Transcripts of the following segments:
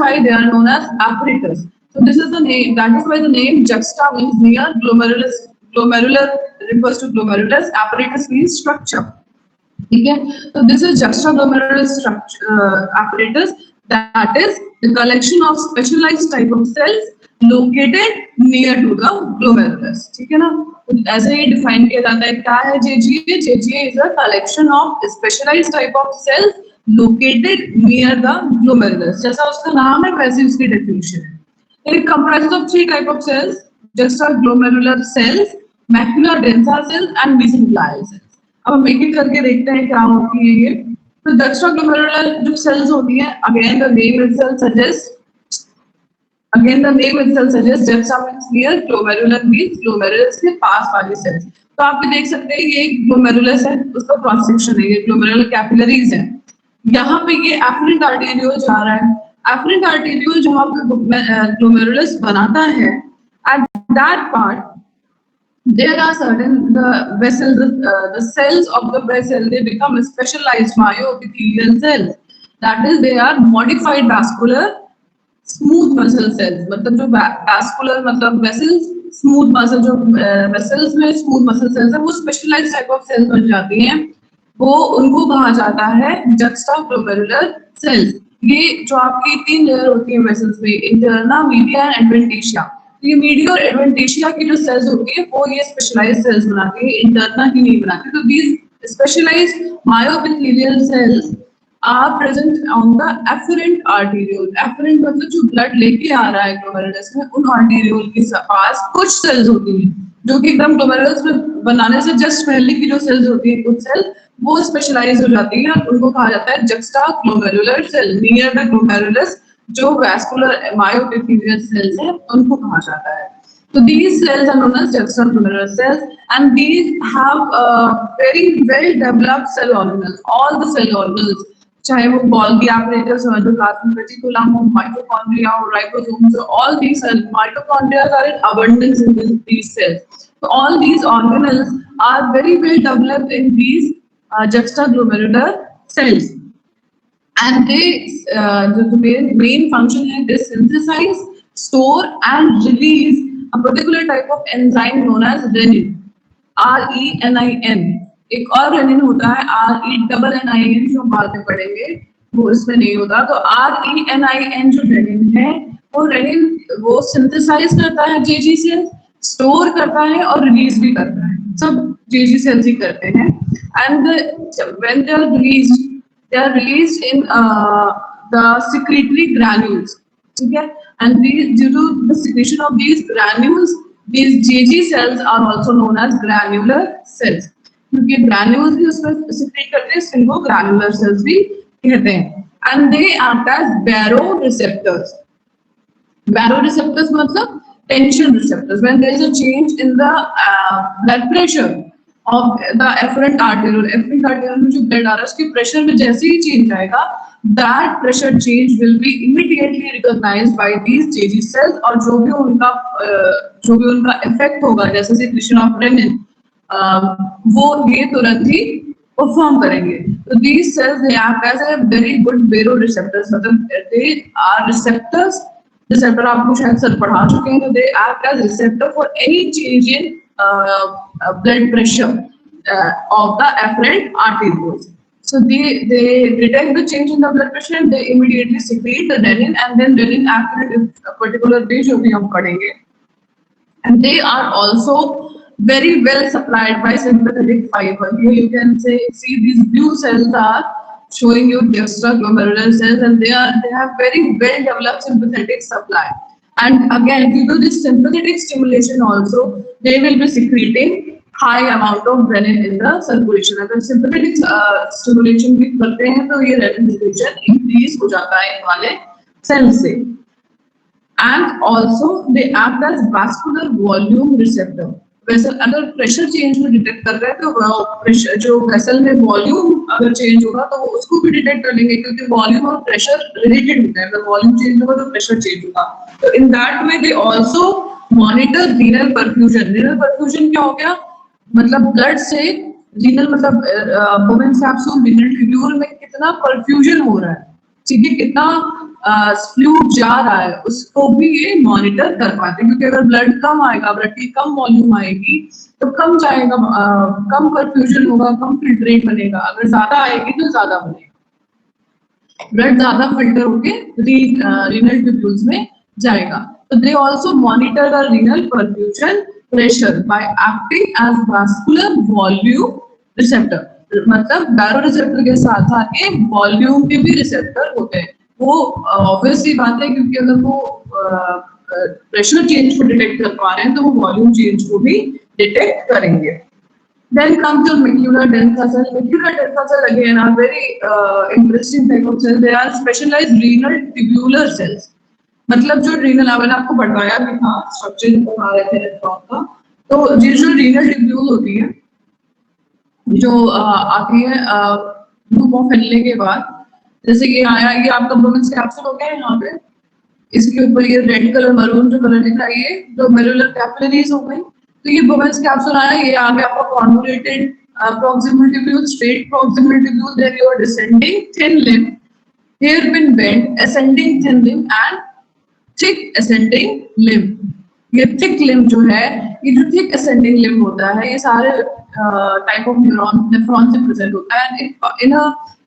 why they are known as apparatus. So this is the name. That is why the name juxta means near, glomerulus, glomerular refers to glomerulus, apparatus means structure. Okay, so this is juxtaglomerular structure apparatus, that is the collection of specialized type of cells located near to the glomerulus. ठीक है ना, तो ऐसे ही define किया जाता है क्या है JGA. JGA is a collection of specialized type of cells located near the glomerulus. जैसा उसका नाम है वैसे उसकी definition है. It comprises of three type of cells: juxtaglomerular cells, macular densa cells and mesenchymal cells. अब हम एक एक करके देखते हैं क्या होती है ये. तो juxtaglomerular जो cells होती हैं, again the name itself suggests juxta means near, glomerular means glomerulus के पास वाली cells. तो आप भी देख सकते हैं ये glomerulus है, उसका क्रॉस सेक्शन है, ये glomerular capillaries है. यहाँ पे ये afferent arteriole जा रहा है. Afferent arteriole जहाँ पे glomerulus बनाता है, at that part there are certain the vessels, the cells of the vessel, they become specialized myoepithelial cells. That is, they are modified vascular smooth muscle cells. मतलब जो vascular मतलब vessels, smooth muscle जो vessels में smooth muscle cells है, वो specialized type of cells बन जाती हैं. वो उनको कहा जाता है juxtaglomerular cells. ये जो आपकी तीन लेयर होती है vessels में, interna, media and adventitia. ये मीडिया और एडवेंटिशिया की जो सेल्स होती है वो ये स्पेशलाइज्ड सेल्स बनाती है, इंटरना ही नहीं बनाती. तो these specialized myoepithelial cells are present on the afferent arteriole. Afferent मतलब जो ब्लड लेके आ रहा है ग्लोमेरुलस में, उन आर्टेरियोल के पास कुछ सेल्स होती हैं जो कि एकदम ग्लोमेरुलस में बनाने से जस्ट पहले की जो सेल्स होती है, कुछ सेल वो स्पेशलाइज हो जाती है. उनको कहा जाता है juxtaglomerular cell, near the glomerulus. जो वैस्कुलर मायोएपिथेलियल सेल्स हैं उनको कहा जाता है. तो these cells are known as juxtaglomerular cells and these have very well developed cell organelles. All the cell organelles, चाहे वो Golgi apparatus हो, endoplasmic reticulum हो, mitochondria हो, ribosomes हो, all these cells, mitochondria are in abundance in these cells. So all these organelles are very well developed in these juxtaglomerular cells. And they, the main function है, they synthesize, store and release a particular type of enzyme known as renin, RENIN. एक और renin होता है RENNIN जो हम बाद में पढ़ेंगे, वो इसमें नहीं होता. तो RENIN जो renin है, वो renin वो synthesize करता है JG cells, store करता है और release भी करता है. सब JG cells ही करते हैं. And when they are released, they are released in the secretory granules. Okay, and these, due to the secretion of these granules, these JG cells are also known as granular cells. क्योंकि granules भी उसमें secrete करते हैं, इनको granular cells भी कहते हैं. And they act as baroreceptors. Baroreceptors मतलब tension receptors. When there is a change in the blood pressure of the afferent arteriole में जो ब्लड आ रहा है उसके प्रेशर में जैसे ही चेंज आएगा, that pressure change will be immediately recognized by these JG cells. और जो भी उनका इफेक्ट होगा, जैसे secretion of renin, वो ये तुरंत ही परफॉर्म करेंगे. तो these cells they act as a very good baroreceptors. मतलब they are receptors. Receptor आपको शायद सर पढ़ा चुके हैं. तो they act as receptor for any change in blood pressure of the afferent arterioles. So they detect the change in the blood pressure and they immediately secrete the renin, and then renin act in a particular way जो भी हम पढ़ेंगे. And they are also very well supplied by sympathetic fiber. Here you can see these blue cells are showing you juxtaglomerular cells, and they have very well developed sympathetic supply. And again, due to this sympathetic stimulation also, they will be secreting high amount of renin in the circulation. अगर sympathetic stimulation भी करते हैं तो ये renin secretion increase हो जाता है इन वाले cells से. And also they act as vascular volume receptor. वैसे अगर प्रेशर चेंज को डिटेक्ट कर रहे हैं तो प्रेशर जो वेसल में वॉल्यूम अगर चेंज होगा तो वो उसको भी डिटेक्ट कर लेंगे, क्योंकि वॉल्यूम और प्रेशर रिलेटेड होता है. अगर वॉल्यूम चेंज होगा तो प्रेशर चेंज होगा. तो in that way they also monitor renal perfusion. Renal perfusion क्या हो गया, मतलब ब्लड से रीनल मतलब बोवेन कैप्सूल रीनल ट्यूब्यूल में कितना परफ्यूजन हो रहा है. ठीक है, कितना फ्लूइड जा रहा है उसको भी ये मॉनिटर कर पाते हैं, क्योंकि अगर ब्लड कम आएगा, ब्लड की कम वॉल्यूम आएगी तो कम जाएगा, कम परफ्यूजन होगा, कम फिल्ट्रेट बनेगा, अगर ज्यादा आएगी तो ज्यादा बनेगा, ब्लड ज्यादा फिल्टर होके रीनल ट्यूब्यूल्स में जाएगा। तो they also monitor the renal perfusion pressure by acting as vascular volume receptor, मतलब बैरो रिसेप्टर के साथ साथ ये वॉल्यूम के भी रिसेप्टर होते हैं। वो ऑब्वियसली बात है, क्योंकि अगर वो प्रेशर चेंज को डिटेक्ट कर पा रहे हैं तो वो वॉल्यूम चेंज को भी डिटेक्ट करेंगे। Then comes your macular densa cell. Macular densa cell again are very interesting type of cells. They are specialized renal tubular cells. मतलब जो renal, मैंने आपको बताया भी था स्ट्रक्चर बता रहे थे नेफ्रॉन का, तो ये जो renal tubule होती है जो आती है लूप ऑफ हेनले के बाद, जैसे कि आया ये आपका ब्रोमेंस कैप्सूल हो गया यहाँ पे, इसके ऊपर ये रेड कलर मरून जो कलर दिख रहा है ये जो मेरुलर कैपिलरीज हो गई, तो ये बोवेंस कैप्सूल आया, ये आ गया आपका convoluted proximal tubule, straight proximal tubule, then your descending thin limb, hairpin bend, ascending thin limb and thick ascending limb। ये thick limb जो है, ये जो thick ascending limb होता है, ये सारे टाइप ऑफ नेफ्रॉन से प्रेजेंट होता है।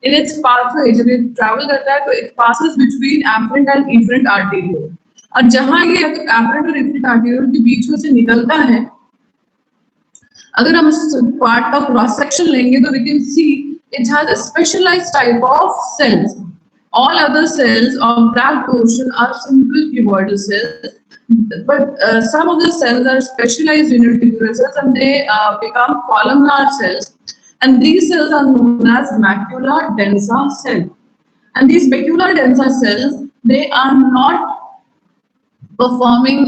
in its pathway जब ये ट्रैवल करता है तो it passes between afferent and efferent arteriole, और जहां ये afferent और efferent arteriole के बीच में से निकलता है, अगर हम इस पार्ट का क्रॉस सेक्शन लेंगे तो we can see it has a specialized type of cells. All other cells of that portion are simple cuboidal cells, but some of the cells are specialized renal tubular cells and they become columnar cells, and these cells are known as macular densa cell. And these macular densa cells, they are not performing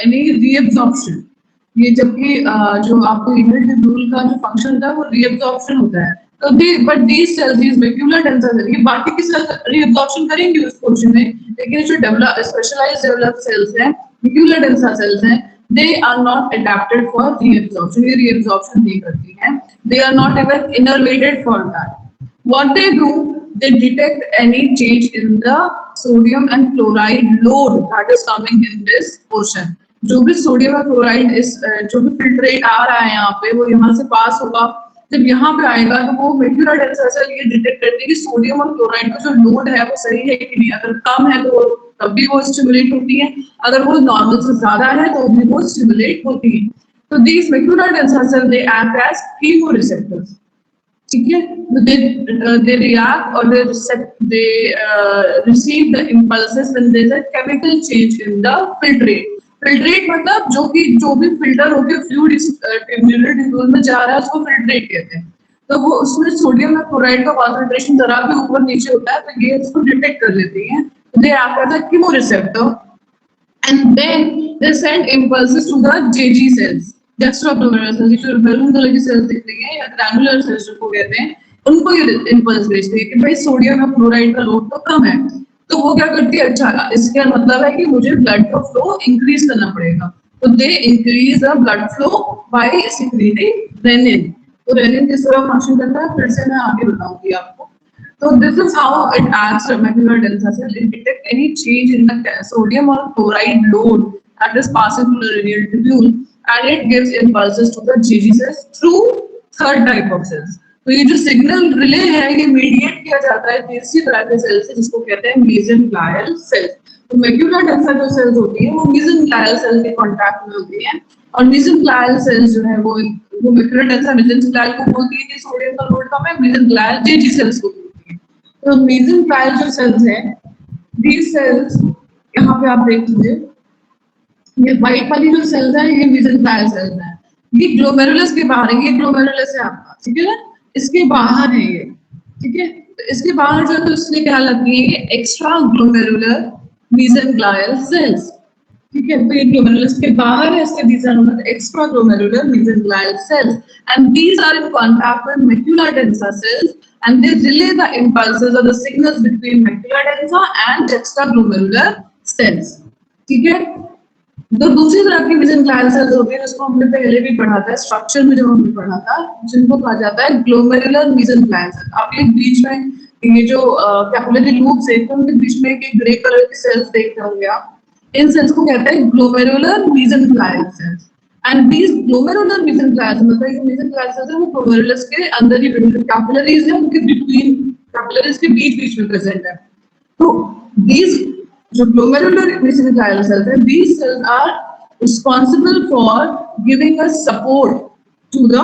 any reabsorption। ये जबकि जो आपको renal tubule का जो function होता है वो reabsorption होता है, तो but these cells, these macular densa cell, ये बाकी की सेल्स रीअब्जॉर्प्शन करेंगे उस पोर्शन में, लेकिन जो डेवलप स्पेशलाइज्ड डेवलप्ड सेल्स हैं, मैक्यूलर डेंसा सेल्स हैं, they are not adapted for reabsorption, ये रीअब्जॉर्प्शन नहीं करती हैं, they are not even innervated for that. What they do, they detect any change in the sodium and chloride load that is coming in this portion। जो भी sodium और chloride इस जो भी फिल्ट्रेट आ रहा है यहाँ पे, वो यहाँ से पास होगा, जब यहाँ पे आएगा तो वो मैक्यूलर डेंसा सेल ये डिटेक्ट करती है कि सोडियम और क्लोराइड का जो लोड है वो सही है कि नहीं, अगर कम है तो तब भी वो स्टिमुलेट होती है, अगर वो नॉर्मल से ज्यादा है तो भी वो स्टिमुलेट होती है। तो these macular densa cell they act as chemoreceptors, ठीक है, they react or they receive the impulses when there is a chemical change in the filtrate। Filtrate मतलब जो भी फिल्टर होकर फ्लूइड इस ट्यूब्यूल में जा रहा है उसको फिल्ट्रेट कहते हैं। तो वो उसमें सोडियम और क्लोराइड का कॉन्सेंट्रेशन जरा भी ऊपर नीचे होता है तो ये इसको डिटेक्ट कर लेती हैं, they act as a chemoreceptor and then they send impulses to the JG cells, juxtaglomerular cells, जो बैलून कलर की सेल्स दिख रही है या ग्रैनुलर सेल्स जिनको कहते हैं, उनको ये इंपल्स भेजते हैं कि भाई सोडियम और क्लोराइड का लोड तो कम है, तो वो क्या करती है, अच्छा इसका मतलब है कि मुझे ब्लड का फ्लो इंक्रीज करना पड़ेगा, तो they increase the blood flow by secreting renin. तो रेनिन किस तरह फंक्शन करता है फिर से मैं आगे बताऊंगी आपको। तो this is how it acts macula densa cell, it detect any change in the sodium और chloride load that is passing through the renal tubule and it gives impulses to the GG cells through third type of cells। तो ये जो signal relay है ये mediate किया जाता है तीसरी तरह के सेल से जिसको कहते हैं मेसेनक्लायल सेल्स। तो मैक्यूलर डेंसा जो सेल्स होती है वो मेसेनक्लायल सेल के कांटेक्ट में होती है, और मेसेनक्लायल सेल्स जो है वो मैक्यूलर डेंसा मेसेनक्लायल को बोलती है कि सोडियम का लोड कम है, मेसेनक्लायल जेजी सेल्स को बोलती है। तो मेसेनक्लायल जो सेल्स है, दीस सेल्स यहाँ पे आप देख लीजिए, ये व्हाइट वाली जो सेल्स है ये मेसेनक्लायल सेल्स है, ये ग्लोमेरुलस के बाहर है, ये ग्लोमेरुलस है आपका, ठीक है ना, इसके बाहर है ये, ठीक है, तो इसके बाहर जो है तो इसलिए क्या लगती है ये एक्स्ट्रा ग्लोमेरुलर मेसेनक्लायल सेल्स, ठीक है, तो ये ग्लोमेरुलस के बाहर है, इसके these are known as extra glomerular mesenchymal cells and these are in contact with macular densa cells and they relay the impulses or the signals between macular densa and extraglomerular cells, ठीक है। तो दूसरी तरह की मेसेनक्लायल sales होती है जिसको हमने पहले भी पढ़ा था स्ट्रक्चर में, जब हमने पढ़ा था, जिनको कहा जाता है ग्लोमेरुलर मेसेनक्लायल सेल। आप एक बीच में ये जो कैपिलरी लूप्स है उनके बीच में एक ग्रे कलर के सेल्स देख रहे होंगे आप, इन सेल्स को कहते हैं glomerular mesenchymal cells. And these glomerular mesenchymal मतलब मेसेंकाइमल सेल्स वो ग्लोमेरुलस के अंदर ही कैपिलरीज है उनके बिटवीन कैपिलरीज के बीच में प्रेजेंट है। तो these जो glomerular mesenchymal cells है, these cells are responsible for giving us support to the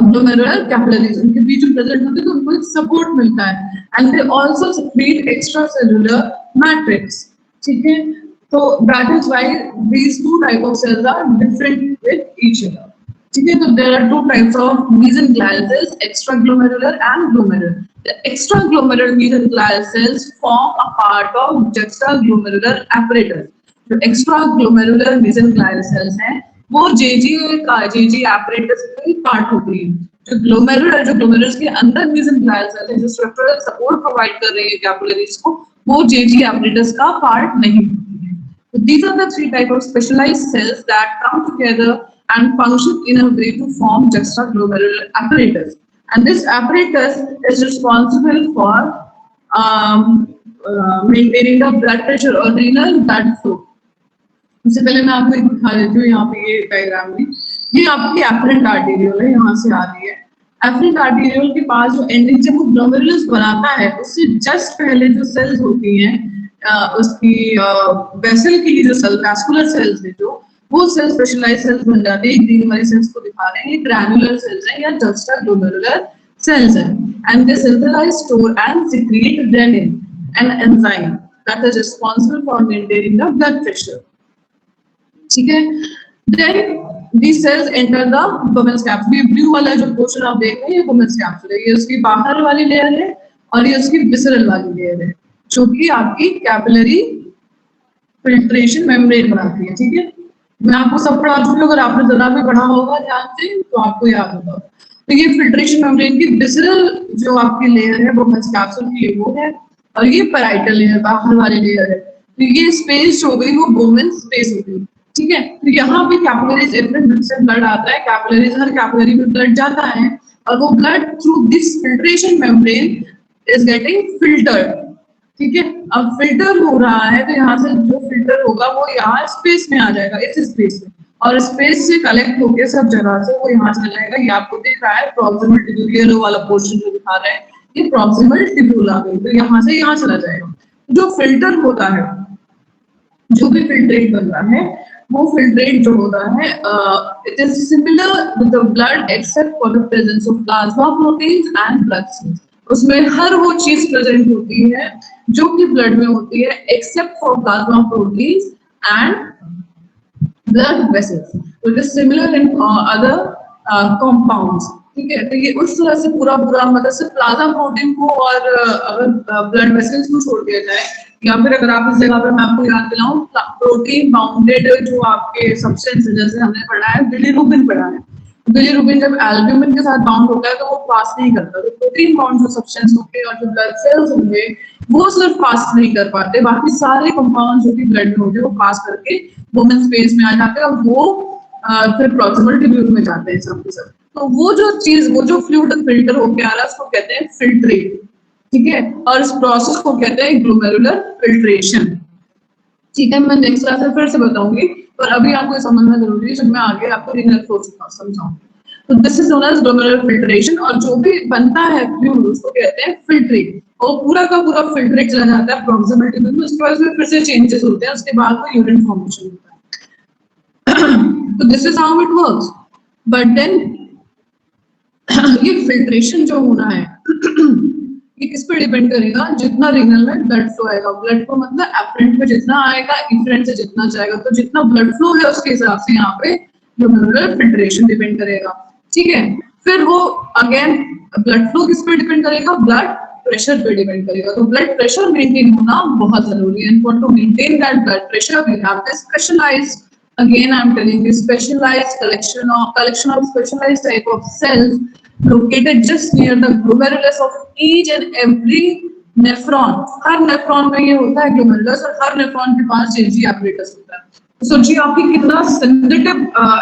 glomerular capillaries। उनके बीच में प्रेजेंट होते हैं तो उनको एक सपोर्ट मिलता है। And they also secrete extracellular matrix, ठीक है। तो that is why these two type of cells are different with each other, ठीक है। तो there are two types of mesenchymal cells, extraglomerular and glomerular। The extraglomerular mesenchymal cells form a part of juxtaglomerular apparatus। जो extraglomerular mesenchymal cells हैं वो JG apparatus के part होती है। जो glomerulus के अंदर mesenchymal cells है जो structural support प्रोवाइड कर रही है कैपिलरीज को, वो JG apparatus का पार्ट नहीं होती है। So these are the three type of specialized cells that come together and function in a way to form juxtaglomerular apparatus। And this apparatus is responsible for maintaining the blood pressure or renal blood flow। इससे पहले मैं आपको एक दिखा देती हूँ, यहाँ पे ये डायग्राम में ये आपकी एफरेंट आर्टेरियोल है, यहाँ से आ रही है। एफरेंट आर्टेरियोल के पास जो एंडिंग जब वो ग्लोमेरुलस बनाता है उससे जस्ट पहले जो सेल्स होती हैं उसकी वेसल की जो सेल वैस्कुलर सेल्स है जो वो सेल स्पेशलाइज्ड सेल्स बन जाते हैं। ग्रीन वाली सेल्स को दिखा रहे हैं, ये ग्रैन्युलर सेल्स हैं या जुक्स्टाग्लोमेरुलर सेल्स हैं। And they synthesize, store and secrete renin an enzyme that is responsible for maintaining the blood pressure, ठीक है। Then these cells enter the Bowman's capsule। ये ब्लू वाला जो पोर्शन आप देख रहे हैं ये Bowman's capsule है, ये उसकी बाहर वाली लेयर है और ये उसकी विसरल वाली लेयर है जो कि आपकी कैपिलरी फिल्ट्रेशन मेम्ब्रेन बनाती है, ठीक है। मैं आपको सब पढ़ा चुकी हूँ, अगर आपने जरा भी पढ़ा होगा ध्यान से तो आपको याद होगा। तो ये फिल्ट्रेशन मेम्ब्रेन की विसरल जो आपकी लेयर है Bowman's capsule की वो है और ये पैराइटल लेयर बाहर वाली लेयर है। तो ये स्पेस हो गई वो Bowman's स्पेस हो गई, ठीक है। तो यहाँ पे कैपिलरीज से ब्लड आता है, कैपिलरीज हर कैपिलरी में ब्लड जाता है और वो blood through this filtration membrane is getting filtered, ठीक है। अब फिल्टर हो रहा है तो यहाँ से जो फिल्टर होगा वो यहाँ स्पेस में आ जाएगा, इस स्पेस में, और स्पेस से कलेक्ट होके सब जगह से वो यहाँ चला जाएगा। ये आपको दिख रहा है प्रॉक्सिमल ट्यूब्यूल, येलो वाला पोर्शन जो दिखा रहा है ये प्रॉक्सिमल ट्यूब्यूल आ गई, तो यहाँ से यहाँ चला जाएगा। जो फिल्टर होता है, जो भी फिल्ट्रेट बन रहा है वो फिल्ट्रेट जो होता है it is similar with the blood except for the presence of plasma proteins and blood sales. उसमें हर वो चीज प्रेजेंट होती है जो कि ब्लड में होती है except for plasma proteins and blood vessels. तो it is similar in other compounds, ठीक है। तो ये उस तरह से पूरा मतलब सिर्फ प्लाज्मा प्रोटीन को और अगर ब्लड वेसल्स को छोड़ दिया जाए, या फिर अगर आप इस जगह पर मैं आपको याद दिलाऊं प्रोटीन बाउंडेड जो आपके सब्सटेंस है, जैसे हमने पढ़ा है बिलीरुबिन पढ़ा है। बिलीरुबिन जब एल्ब्यूमिन के साथ बाउंड होता है तो वो पास नहीं करता। तो प्रोटीन बाउंड जो सब्सटेंस होंगे और जो ब्लड सेल्स होंगे वो सिर्फ पास नहीं कर पाते, बाकी सारे कंपाउंड जो कि ब्लड में होते हैं वो पास करके वुमेन स्पेस में आ जाते हैं और वो फिर प्रॉक्सिमल ट्यूब्यूल में जाते हैं सब के सब। तो वो जो चीज, वो जो फ्लूइड फिल्टर होके आ रहा है उसको कहते हैं फिल्ट्रेट, ठीक है। और इस प्रोसेस को कहते हैं ग्लोमेरुलर फिल्ट्रेशन, ठीक है। मैं नेक्स्ट क्लास में फिर से बताऊंगी, पर अभी आपको ये समझना जरूरी है जब मैं आगे आपको रिनल फ्लो समझाऊंगी। तो this is known as glomerular filtration. और जो भी बनता है फ्लूइड उसको कहते हैं फिल्ट्रेट, और पूरा का पूरा फिल्ट्रेट चला जाता है प्रॉक्सिमल ट्यूब्यूल में। उसके बाद फिर से चेंजेस होते हैं, उसके बाद वो यूरिन फॉर्मेशन होता है। तो this is how it works. But then ये फिल्ट्रेशन जो होना है ये किस पे डिपेंड करेगा, जितना रीनल में ब्लड फ्लो आएगा। ब्लड फ्लो मतलब एफरेंट में जितना आएगा इफरेंट से जितना जाएगा, तो जितना ब्लड फ्लो है उसके हिसाब से यहाँ पे ग्लोमेरुलर फिल्ट्रेशन डिपेंड करेगा, ठीक है। फिर वो अगेन ब्लड फ्लो किस पे डिपेंड करेगा, ब्लड प्रेशर पे डिपेंड करेगा। तो ब्लड प्रेशर मेंटेन होना बहुत जरूरी है। For to maintain that blood pressure we have the specialized, again I'm telling you, specialized collection of specialized type of cells located just near the glomerulus of each and every nephron। Her nephron में ये होता है glomerulus, और हर nephron के पास जेजी apparatus होता है। तो सोचिए आपकी कितना सेंसिटिव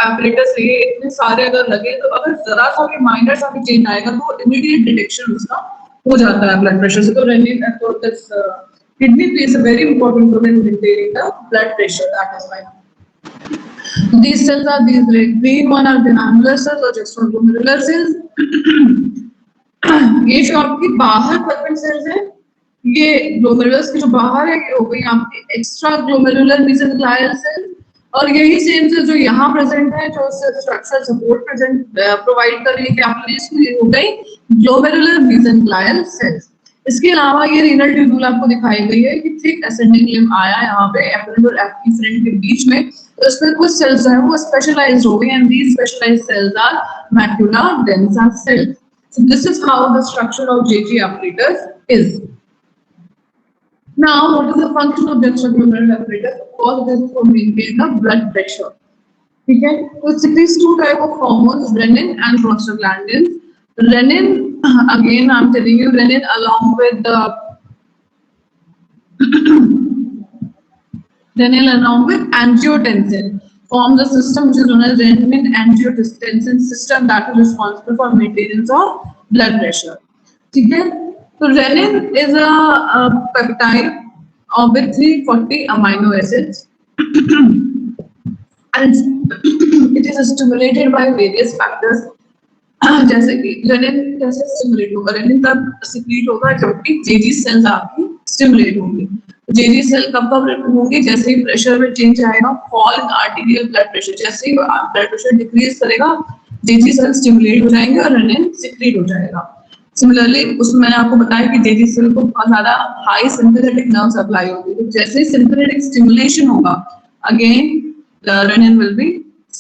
एपरेटस है, इतने सारे अगर लगे तो अगर जरा सा भी माइनर सा भी चेंज आएगा तो इमीडिएट डिटेक्शन उसका हो जाता है ब्लड प्रेशर से। तो रेनिन तो this kidney plays a very important role in maintaining the blood pressure. That is why these cells are these green one are granular cells or just glomerular cells. ये जो आपकी बाहर पल्पन sales है, ये glomerulus की जो बाहर है, ये हो गई आपकी एक्स्ट्रा ग्लोमेरुलर मेसेंचिमल सेल, और यही सेम सेल जो यहाँ प्रेजेंट है, जो स्ट्रक्चरल सपोर्ट प्रेजेंट प्रोवाइड कर रही है कैपिलरीज को, ये हो गई ग्लोमेरुलर मेसेंचिमल सेल्स। इसके अलावा ये रीनल ट्यूब्यूल आपको दिखाई गई है कि थिक असेंडिंग लिम्ब आया यहाँ पे एफरेंट और एफरेंट के बीच में, तो इसमें कुछ सेल्स हैं वो स्पेशलाइज्ड हो गए, and these specialized cells are macula densa cells. So this is how the structure of JG apparatus is. Now, what is the function of juxtaglomerular apparatus? Of course, it is to maintain the blood pressure. Okay, so it secretes two type of hormones, renin and prostaglandins. Renin, again, I'm telling you, renin along with the renin along with angiotensin forms a system which is known as renin-angiotensin system that is responsible for maintenance of blood pressure. ठीक है, तो renin is a peptide with 340 amino acids and it is stimulated by various factors. जैसे कि renin कैसे stimulate होगा, renin तब secrete होगा जब भी JG cells आपकी stimulate होंगी। JG सेल कब होंगे, जैसे ही प्रेशर में चेंज आएगा, fall in arterial blood pressure, जैसे ही ब्लड प्रेशर डिक्रीज करेगा JG सेल स्टिमुलेट हो जाएंगे और रेनिन सिक्रीट हो जाएगा। सिमिलरली उसमें मैंने आपको बताया कि JG सेल को बहुत ज्यादा हाई सिंपैथेटिक नर्व सप्लाई होगी, तो जैसे ही सिंपैथेटिक स्टिमुलेशन होगा again renin will be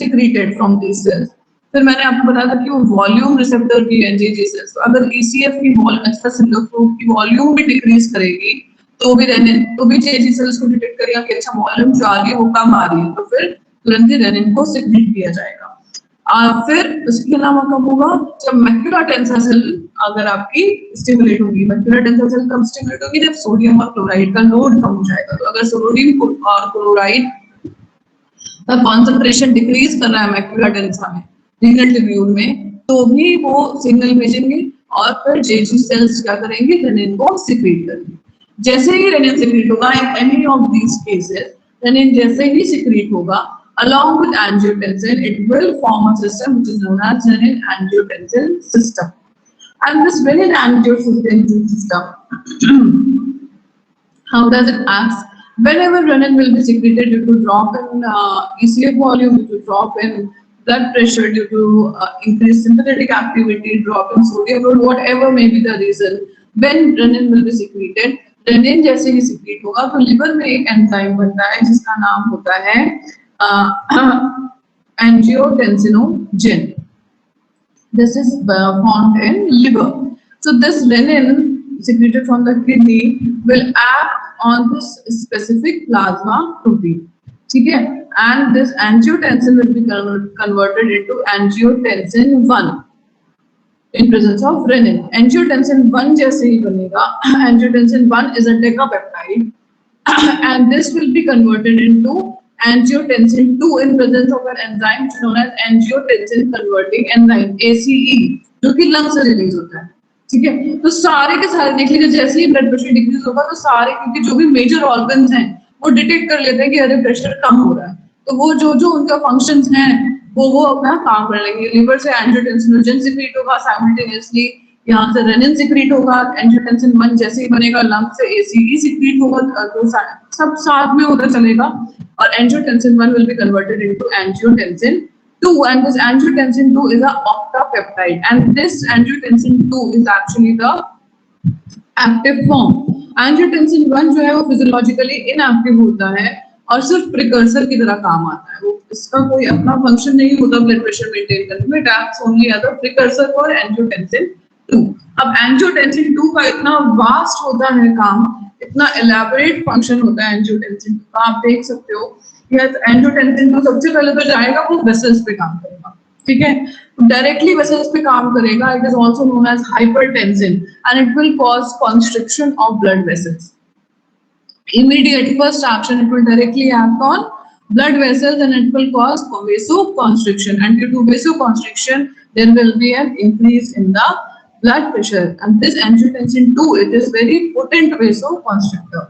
secreted from these cells. फिर मैंने आपको बताया था कि वो वॉल्यूम रिसेप्टर की है JG सेल्स, तो अगर ECF की वॉल्यूम भी डिक्रीज करेगी तो भी रेनिन, तो भी JG सेल्स को डिटेक्ट करेगा कि अच्छा वॉल्यूम जो आ रही है वो कम आ रही है, तो फिर तुरंत ही रेनिन को सिक्रीट किया जाएगा। फिर उसके अलावा कब होगा, जब मैक्युला टेंसा सेल अगर आपकी स्टिमुलेट होगी, मैक्युला टेंसा सेल कब स्टिमुलेट होगी, जब सोडियम और क्लोराइड का लोड कम हो जाएगा। तो अगर सोडियम और क्लोराइड का कॉन्सेंट्रेशन डिक्रीज कर रहा है मैक्युला टेंसा में, रीनल ट्यूब्यूल में, तो भी वो सिग्नल भेजेंगे और फिर JG सेल्स क्या करेंगे, रेनिन को सिक्रीट करेंगे। जैसे ही रेनिन सिक्रीट होगा in any of these cases, renin जैसे ही सिक्रीट होगा along with angiotensin, it will form a system which is known as renin-angiotensin system. And this renin-angiotensin system, how does it act? Whenever renin will be secreted due to drop in ECF volume, due to drop in blood pressure, due to increased sympathetic activity, drop in sodium load, whatever may be the reason, when renin will be secreted, renin जैसे ही secrete होगा तो liver में एक enzyme बनता है जिसका नाम होता है angiotensinogen. This is found in liver. So this renin secreted from the kidney will act on this specific plasma protein, ठीक है, and this angiotensin will be converted into angiotensin 1 in presence of renin. Angiotensin 1 जैसे ही बनेगा, angiotensin 1 is a decapeptide and this will be converted into angiotensin 2 in presence of an enzyme known as angiotensin converting enzyme ACE, जो कि lung से release होता है। ठीक है, तो सारे के सारे देख लीजिए, जैसे ही ब्लड प्रेशर डिक्रीज होगा तो सारे, क्योंकि जो भी मेजर ऑर्गन्स हैं वो डिटेक्ट कर लेते हैं कि अरे प्रेशर कम हो रहा है, तो वो जो उनका फंक्शंस हैं वो अपना काम करने लगेंगे। लिवर से एंजियोटेंसिनोजन सिक्रीट होगा साइमल्टेनियसली, यहाँ से रेनिन सिक्रीट होगा, एंजियोटेंसिन 1 जैसे ही बनेगा लंग से ACE सिक्रीट होगा, तो सब साथ में होता चलेगा और angiotensin 1 will be converted into angiotensin 2, and this angiotensin 2 is a octapeptide, and this angiotensin 2 is actually the active form. angiotensin 1 जो है वो फिजियोलॉजिकली इनएक्टिव होता है और सिर्फ प्रिकर्सर की तरह काम आता है, वो इसका कोई अपना फंक्शन नहीं होता ब्लड प्रेशर मेंटेन करने में, it acts only as a precursor for angiotensin 2। अब एंजियोटेंसिन 2 का इतना वास्ट होता है काम, इतना एलैबोरेट फंक्शन होता है एंजियोटेंसिन 2 का, आप देख सकते हो कि एंजियोटेंसिन 2 सबसे पहले तो जाएगा वो वेसल्स पे काम करेगा, ठीक है, डायरेक्टली वेसल्स पे काम करेगा। It is also known as hypertensin and it will cause constriction of blood vessels. Immediate first action, it will directly act on blood vessels and it will cause vasoconstriction, and due to vasoconstriction there will be an increase in the blood pressure, and this angiotensin 2 it is very potent vasoconstrictor.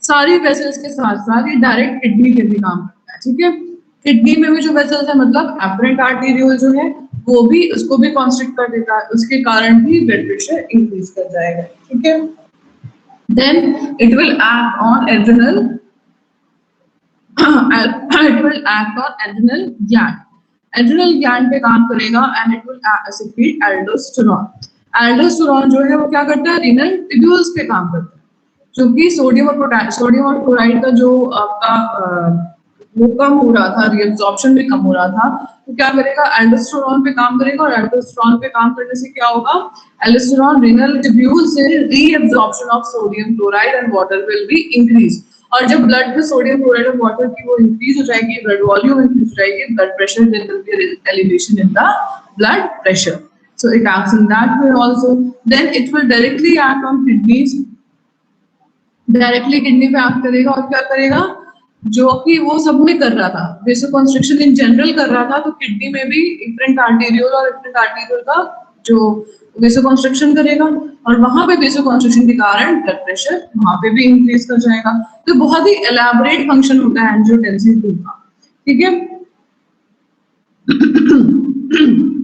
सारी vessels के साथ साथ ये direct kidney के भी काम करता है, ठीक है। किडनी में भी जो वेसल्स है मतलब एफरेंट आर्टेरियोल जो है वो भी उसको भी कॉन्स्ट्रिक्ट कर देता है, उसके कारण भी ब्लड प्रेशर इंक्रीज कर जाएगा, ठीक है। Then it will act on adrenal it will act on adrenal gland. Adrenal gland पे काम करेगा and it will secrete aldosterone. Aldosterone जो है वो क्या करता है, renal tubules पे काम करता है, जो कि सोडियम और क्लोराइड का जो आपका वो कम हो रहा था, रीअब्जॉर्प्शन भी कम हो रहा था, तो क्या करेगा, एल्डोस्टेरोन पे काम करेगा, और एल्डोस्टेरोन पे काम करने से क्या होगा, एल्डोस्टेरोन रीनल ट्यूब्यूल से reabsorption of sodium chloride and water will be increase, और जब ब्लड में सोडियम क्लोराइड और वाटर की वो इंक्रीज हो जाएगी, ब्लड वॉल्यूम इंक्रीज हो जाएगी, blood pressure there will be elevation in the blood pressure, so it acts in that way also. Then it will directly act on kidneys, directly kidney पे act करेगा, और क्या करेगा, जो कि वो सब में कर रहा था, वेसोकॉन्स्ट्रिक्शन इन जनरल कर रहा था, तो किडनी में भी इफरेंट आर्टेरियोल और इफरेंट आर्टेरियोल का जो वेसोकॉन्स्ट्रिक्शन करेगा, और वहां पे वेसोकॉन्स्ट्रिक्शन के कारण ब्लड प्रेशर वहां पे भी इंक्रीज कर जाएगा। तो बहुत ही एलैबोरेट फंक्शन होता है एंजियोटेंसिन 2 का, ठीक है।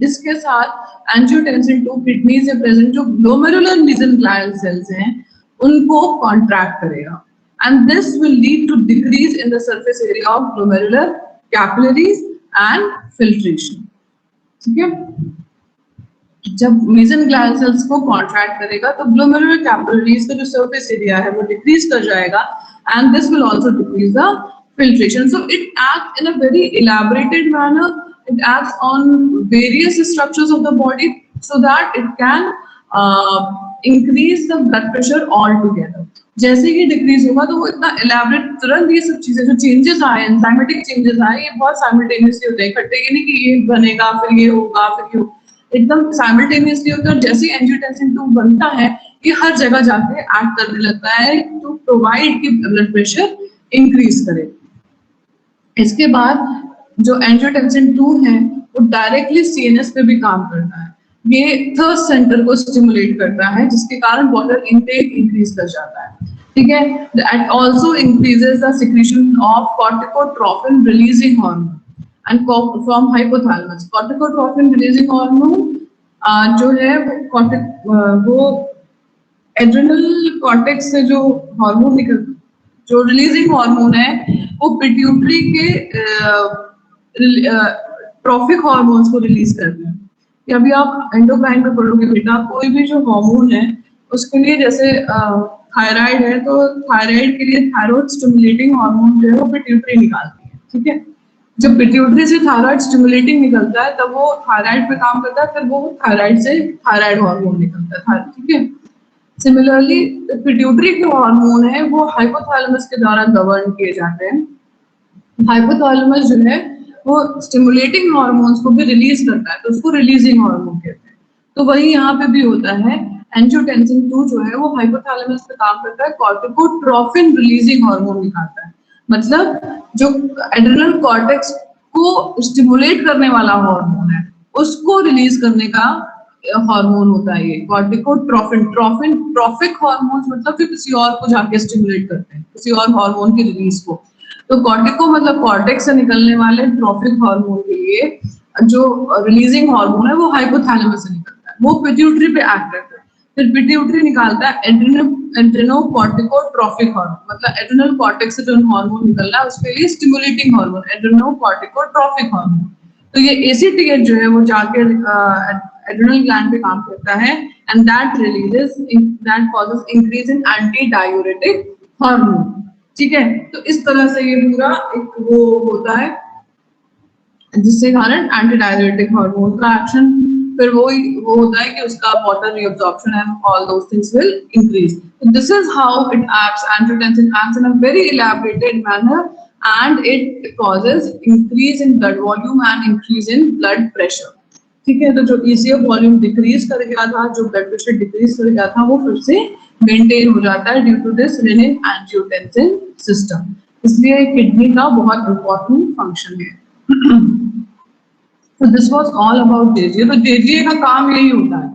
इसके साथ एंजियोटेंसिन 2 किडनी से प्रेजेंट जो ग्लोमेरुलर मेसेनकाइमल सेल्स हैं उनको कॉन्ट्रैक्ट करेगा, and this will lead to decrease in the surface area of glomerular capillaries and filtration, ठीक है। जब मेसेनकाइमल सेल्स को कॉन्ट्रैक्ट करेगा तो ग्लोमेरुलर कैपिलरीज का जो सरफेस एरिया है वो डिक्रीज कर जाएगा, and this will also decrease the filtration. So it acts in a very elaborated manner. It acts on various structures of the body so that it can increase the blood pressure altogether. जैसे ही decrease होगा तो वो इतना elaborate, तुरंत ये सब चीजें जो चेंजेस आए, एंजाइमेटिक चेंजेस आए, ये बहुत साइमल्टेनियसली होते हैं, इकट्ठे ये नहीं कि ये बनेगा फिर ये होगा फिर ये, एकदम साइमल्टेनियसली होता है। और जैसे एंजियोटेंसिन 2 बनता है ये हर जगह जाके एक्ट करने लगता है टू प्रोवाइड कि ब्लड प्रेशर इंक्रीज करे। इसके बाद जो एंजियोटेंसिन 2 है वो डायरेक्टली सीएनएस पे भी काम करता है, ये थर्स्ट सेंटर को स्टिमुलेट करता है जिसके कारण वाटर इनटेक इंक्रीज कर जाता है, ठीक है। It also increases the secretion of corticotropin releasing hormone and from hypothalamus. Corticotropin releasing hormone जो है वो एड्रिनल कॉर्टेक्स से जो हार्मोन निकल, जो रिलीजिंग हार्मोन है वो पिट्यूटरी के ट्रॉफिक हार्मोन्स को रिलीज करते हैं। कि अभी आप एंडोक्राइन में पढ़ोगे बेटा, कोई भी जो हार्मोन है उसके लिए, जैसे थायराइड है तो थायराइड के लिए थायराइड स्टिमुलेटिंग हार्मोन जो है वो पिट्यूटरी निकालती है, ठीक है। जब पिट्यूटरी से थायराइड स्टिमुलेटिंग निकलता है तब वो थायराइड पे काम करता है, फिर वो थायराइड से थायराइड हार्मोन निकलता है, ठीक है। सिमिलरली पिट्यूटरी के हार्मोन है वो हाइपोथैलेमस के द्वारा गवर्न किए जाते हैं। हाइपोथैलेमस जो है वो स्टिमुलेटिंग हार्मोन्स को भी रिलीज करता है, तो उसको रिलीजिंग हार्मोन कहते हैं। तो वही यहाँ पे भी होता है, एंजियोटेंसिन 2 जो है वो हाइपोथैलेमस पे काम करता है, कॉर्टिकोट्रोपिन रिलीजिंग हार्मोन निकालता है, मतलब जो एड्रिनल कॉर्टेक्स को स्टिमुलेट करने वाला हार्मोन है उसको रिलीज करने का हार्मोन होता है ये कॉर्टिकोट्रोपिन। ट्रॉफिक हार्मोन्स मतलब फिर किसी और को जाके स्टिमुलेट करते हैं, किसी और हार्मोन की रिलीज को। तो कॉर्टिको मतलब कॉर्टेक्स से निकलने वाले ट्रॉफिक हार्मोन के लिए जो रिलीजिंग हार्मोन है वो हाइपोथैलेमस से निकलता है, वो पिट्यूटरी पे एक्ट करता है, फिर पिट्यूटरी निकालता है एड्रेनोकॉर्टिकोट्रोपिक हार्मोन, मतलब एड्रेनल कॉर्टेक्स से जो हार्मोन निकलना है उसके लिए स्टिमुलेटिंग हार्मोन एड्रेनोकॉर्टिकोट्रोपिक हार्मोन। तो ये एसीटीएच जो है वो जाके एड्रेनल ग्लैंड पे काम करता है and that causes increase in anti diuretic hormone, ठीक है। तो इस तरह से ये पूरा एक वो होता है जिससे कारण एंटी डायूरेटिक हार्मोन का एक्शन, फिर वो होता है कि उसका water reabsorption and all those things will increase. So this is how it acts. Angiotensin acts in a very elaborated manner and it causes increase in blood volume and increase in blood pressure. ठीक है, तो जो ECF volume decrease कर गया था, जो blood pressure decrease कर गया था, वो फिर से मेंटेन हो जाता है due to this renin angiotensin system. इसलिए किडनी का बहुत इंपॉर्टेंट फंक्शन है। So this was all about JGA। तो JGA का काम यही होता है,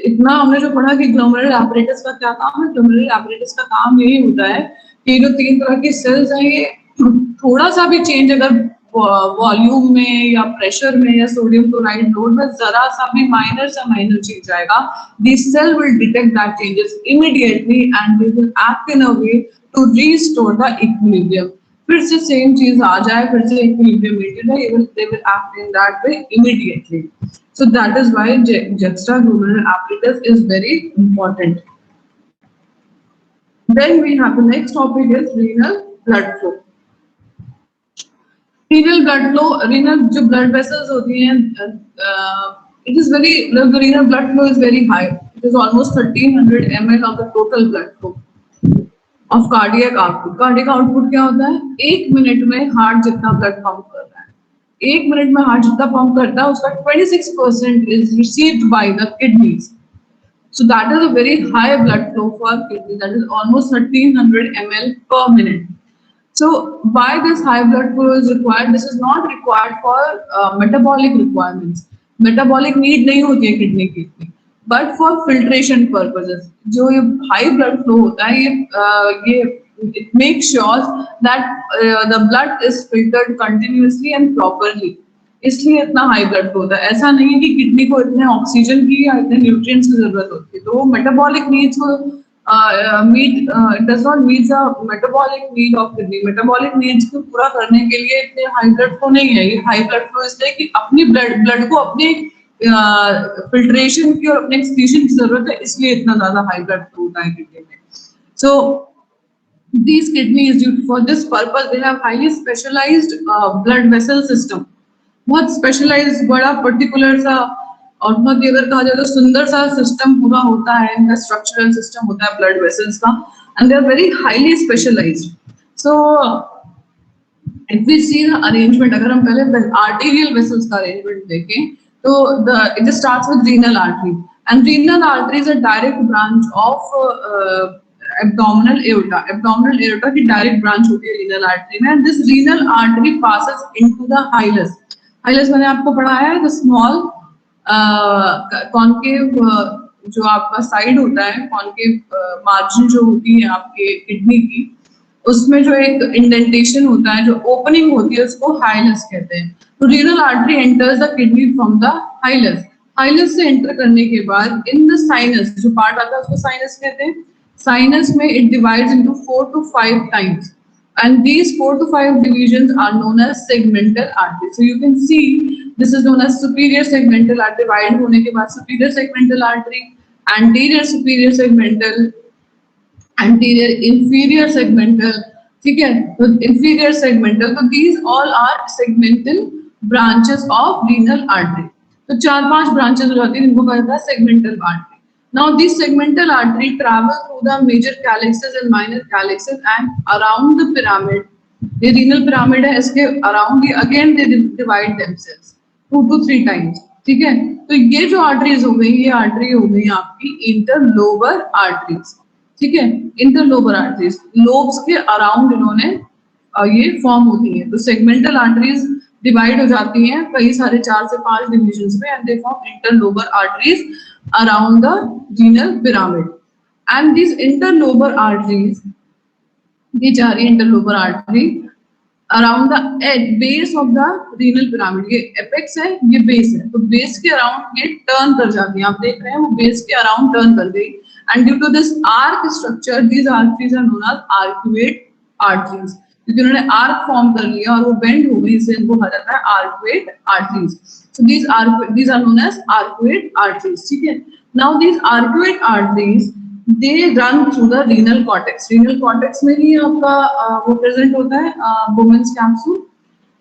इतना हमने जो पढ़ा कि ग्लोमेरुलर एपरेटस का क्या काम है, ग्लोमेरुलर एपरेटस का काम यही होता है कि जो 3 तरह के सेल्स हैं ये थोड़ा सा भी चेंज अगर वॉल्यूम में या प्रेशर में या सोडियम क्लोराइड लोड में जरा सा भी माइनर चेंज आएगा, this cell will detect that changes immediately and they will act in a way to restore the equilibrium. फिर से सेम चीज आ जाए, फिर से इक्विलिब्रियम मेंटेन है, they will act in that way immediately. So that is why juxtaglomerular apparatus is very important. Then we have the next topic is renal blood flow. Renal blood flow, renal जो blood vessels होती हैं, it is very, the renal blood flow is very high. It is almost 1300 ml of the total blood flow of cardiac output. Cardiac output क्या होता है? 1 minute में heart जितना blood pump कर रहा है, 1 मिनट में हार्ट जितना पंप करता है उसका 26% is received by the kidneys. So that is a very high blood flow for kidney. That is almost 1300 ml per minute. So why this high blood flow is required? This is not required for metabolic requirements. Metabolic need नहीं होती है kidney की, but for filtration purposes. जो ये high blood flow होता है ये it makes sure that the blood is filtered continuously and properly. इसलिए इतना हाई ब्लड फ्लो होता है। ऐसा नहीं है कि किडनी को इतने ऑक्सीजन की या इतने न्यूट्रिएंट्स की जरूरत होती है, तो मेटाबॉलिक नीड्स को does not meet the metabolic need of kidney. Metabolic needs को पूरा करने के लिए इतने हाई ब्लड फ्लो नहीं है। ये हाई ब्लड फ्लो इसलिए कि अपनी ब्लड को अपने फिल्ट्रेशन की और अपने एक्सक्रीशन की जरूरत है, इसलिए इतना ज्यादा हाई ब्लड फ्लो होता है किडनी में। सो these kidneys, for this purpose, they have highly specialized blood vessel system. बहुत स्पेशलाइज्ड, बड़ा पर्टिकुलर सा और बहुत अगर कहा जाए तो सुंदर सा सिस्टम पूरा होता है, इनका स्ट्रक्चरल सिस्टम होता है ब्लड वेसल्स का, and they are very highly specialised. So if we see the arrangement, अगर हम पहले आर्टेरियल वेसल्स का अरेंजमेंट देखें तो it starts with renal artery, and renal artery is a direct branch of abdominal aorta. Abdominal aorta की direct branch होती है renal artery में, and this renal artery passes into the hilus. Hilus मैंने आपको पढ़ाया है, द स्मॉल कॉन्केव जो आपका साइड होता है, कॉन्केव मार्जिन जो होती है आपके किडनी की, उसमें जो एक इंडेंटेशन होता है, जो ओपनिंग होती है, उसको हाइलस कहते हैं. तो renal artery enters the kidney from the hilus. Hilus से एंटर करने के बाद इन द साइनस, जो पार्ट आता है उसको साइनस कहते हैं. साइनस में it divides into 4 to 5 times, and these 4 to 5 divisions are known as segmental arteries. So you can see this is known as superior segmental artery. Divide होने के बाद superior segmental artery, anterior superior segmental, anterior inferior segmental, ठीक है, तो inferior segmental, तो these all are segmental branches of renal artery. तो 4-5 branches हो जाती है, इनको कहा जाता है segmental artery. Now these segmental artery travel through the major calyxes and minor calyxes and around the pyramid. ये renal pyramid है, इसके around he again they divide themselves 2 to 3 times. ठीक है, तो ये जो arteries हो गई, ये artery हो गई आपकी interlobar arteries. ठीक है, interlobar arteries, lobes के around इन्होंने ये form होती है. तो segmental arteries डिवाइड हो जाती हैं कई सारे 4 से 5 डिविजन्स में, and they form interlobar arteries around the renal pyramid. And this interlobar arteries, ये जा रही है interlobar artery around the base of the renal pyramid. ये एपेक्स है, ये बेस है, तो बेस के अराउंड ये टर्न कर जाती है. आप देख रहे हैं वो बेस के अराउंड टर्न कर गई, and due to this arc structure these arteries are known as arcuate arteries. क्योंकि उन्होंने आर्क फॉर्म कर लिया और वो बेंड हो गई, इससे इनको कहा जाता है arcuate arteries. So these are known as arcuate arteries. ठीक है, now these arcuate arteries they run through the renal cortex. renal cortex में ही आपका वो प्रेजेंट होता है Bowman's capsule.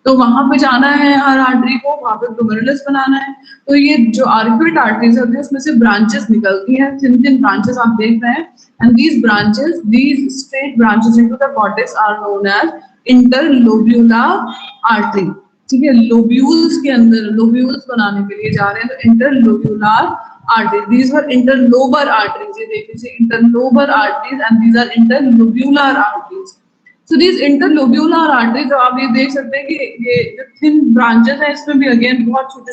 तो वहां पे जाना है हर आर्टरी को, वहां पे ग्लोमेरुलस बनाना है. तो ये जो आर्कुएट आर्टरीज होती है उसमें से ब्रांचेस निकलती हैं, 3 ब्रांचेस आप देख रहे हैं, and these straight branches into the cortex are known as interlobular artery. ठीक है, लोब्यूल्स के अंदर लोब्यूल्स बनाने के लिए जा रहे हैं, तो interlobular artery. these were interlobar arteries. ये देख लीजिए interlobar arteries and these are interlobular arteries. So these interlobular arteries, तो आप ये देख सकते हैं कि ये जो थिन ब्रांचेस हैं इसमें भी अगेन बहुत छोटे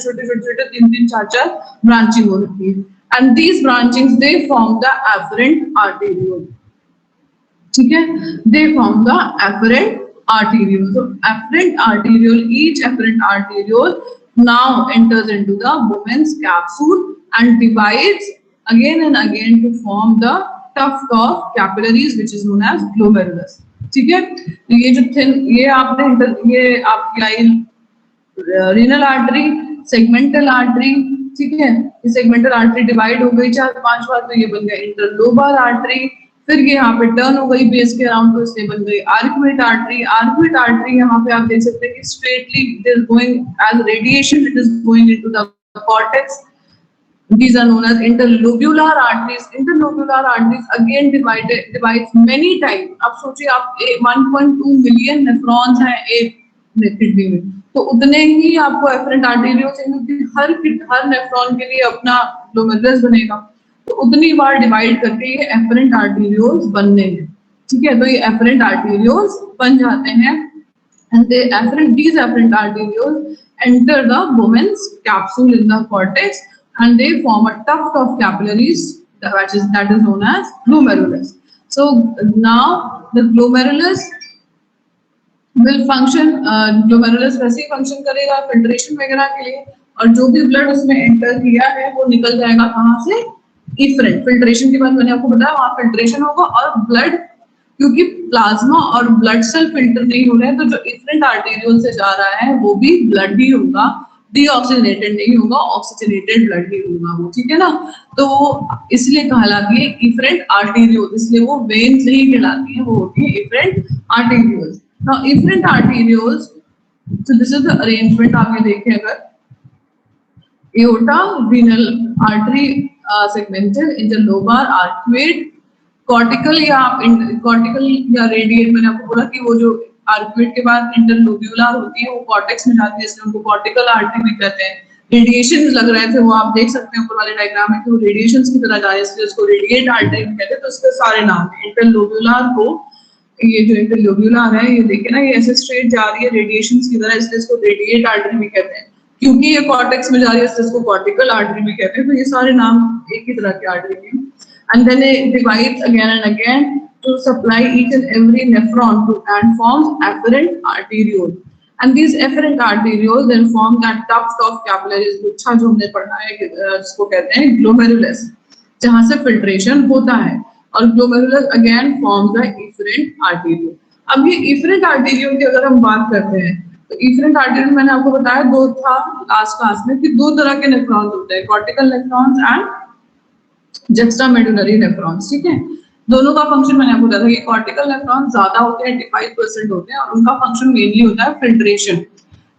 3-4 ब्रांचिंग हो रखी है. and these branchings they form the afferent arteriole. ठीक है, they form the afferent arteriole. So afferent arteriole, each afferent arteriole now enters into the women's capsule and divides again and again to form the tuft of capillaries which is known as glomerulus. ठीक है, तो ये जो thin, ये आपने ये आपकी आई renal artery, segmental artery, ठीक है, ये सेगमेंटल आर्टरी डिवाइड हो गई 4-5 बार, तो ये बन गया इंटरलोबर आर्टरी, फिर ये यहाँ पे टर्न हो गई बेस के अराउंड, तो इसलिए बन गई आर्कुएट आर्टरी. आर्कुएट आर्टरी यहाँ पे आप देख सकते हैं कि straightly it is going as radiation, it is going into the cortex. These are known as interlobular arteries. Interlobular arteries again divides many times. आप सोचिए, आप 1.2 मिलियन नेफ्रॉन्स हैं एक किडनी में, तो उतने ही आपको एफरेंट आर्टेरियोल चाहिए. हर नेफ्रॉन के लिए अपना ग्लोमेरुलस बनेगा, तो उतनी बार डिवाइड करके ये एफरेंट आर्टेरियोल्स बनने हैं. ठीक है, तो ये एफरेंट आर्टेरियोल्स बन जाते हैं. And these afferent arterioles enter the women's capsule in the cortex, and they form a tuft of capillaries that is known as glomerulus. So now the glomerulus will function. Glomerulus वैसे ही function करेगा filtration वगैरह के लिए, और जो भी blood उसमें enter किया है वो निकल जाएगा कहाँ से, efferent. Filtration के बाद मैंने आपको बताया वहाँ filtration होगा, और blood, क्योंकि प्लाज्मा और ब्लड सेल फिल्टर नहीं हो रहे हैं, तो जो efferent arteriole से जा रहा है वो भी ब्लड ही होगा, डीऑक्सीजनेटेड नहीं होगा, ऑक्सीजनेटेड ब्लड ही होगा वो. ठीक है ना, तो इसलिए कहलाती है efferent arteriole, इसलिए वो वेन से ही कहलाती है, वो होती है efferent arterioles. Now efferent arterioles, so this is the arrangement. आगे देखें अगर, aorta, renal artery, segmental, interlobar, arcuate, cortical या रेडिएट. मैंने आपको बोला कि वो जो आर्कुएट के बाद इंटरलोब्यूलर होती है वो कॉर्टेक्स में जाती है, इसलिए उनको कॉर्टिकल आर्टरी भी कहते हैं. रेडिएशन लग रहे थे वो आप देख सकते हैं ऊपर वाले डायग्राम में कि वो रेडिएशंस की तरह जा रहे हैं, इसलिए उसको रेडिएट आर्टरी भी कहते हैं. तो इसके सारे नाम हैं. इंटरलोब्यूलर को, ये जो इंटरलोब्यूलर है ये देखिए ना, ये ऐसे स्ट्रेट जा रही है रेडिएशंस की तरह, इसलिए इसको रेडिएट आर्टरी भी कहते हैं. क्योंकि ये कॉर्टेक्स में जा रही है इसलिए इसको कॉर्टिकल आर्टरी भी कहते हैं. तो ये सारे नाम एक ही तरह के आर्टरी के. And then it divides again and again to supply each and every nephron and forms afferent arteriole. And these afferent arterioles then form that tuft of capillaries, गुच्छा जो हमने पढ़ा है जिसको कहते हैं glomerulus, जहाँ से filtration होता है. और glomerulus again forms the efferent arteriole. अब ये efferent arteriole की अगर हम बात करते हैं, तो efferent arteriole मैंने आपको बताया दो था लास्ट क्लास में कि दो तरह के नेफ्रॉन्स होते हैं, cortical nephrons and जुक्स्टामेडुलरी नेफ्रॉन्स. ठीक है, दोनों का फंक्शन मैंने आपको बताया था कि कॉर्टिकल नेफ्रॉन्स ज्यादा होते हैं, 85% होते हैं, और उनका फंक्शन मेनली होता है फिल्ट्रेशन.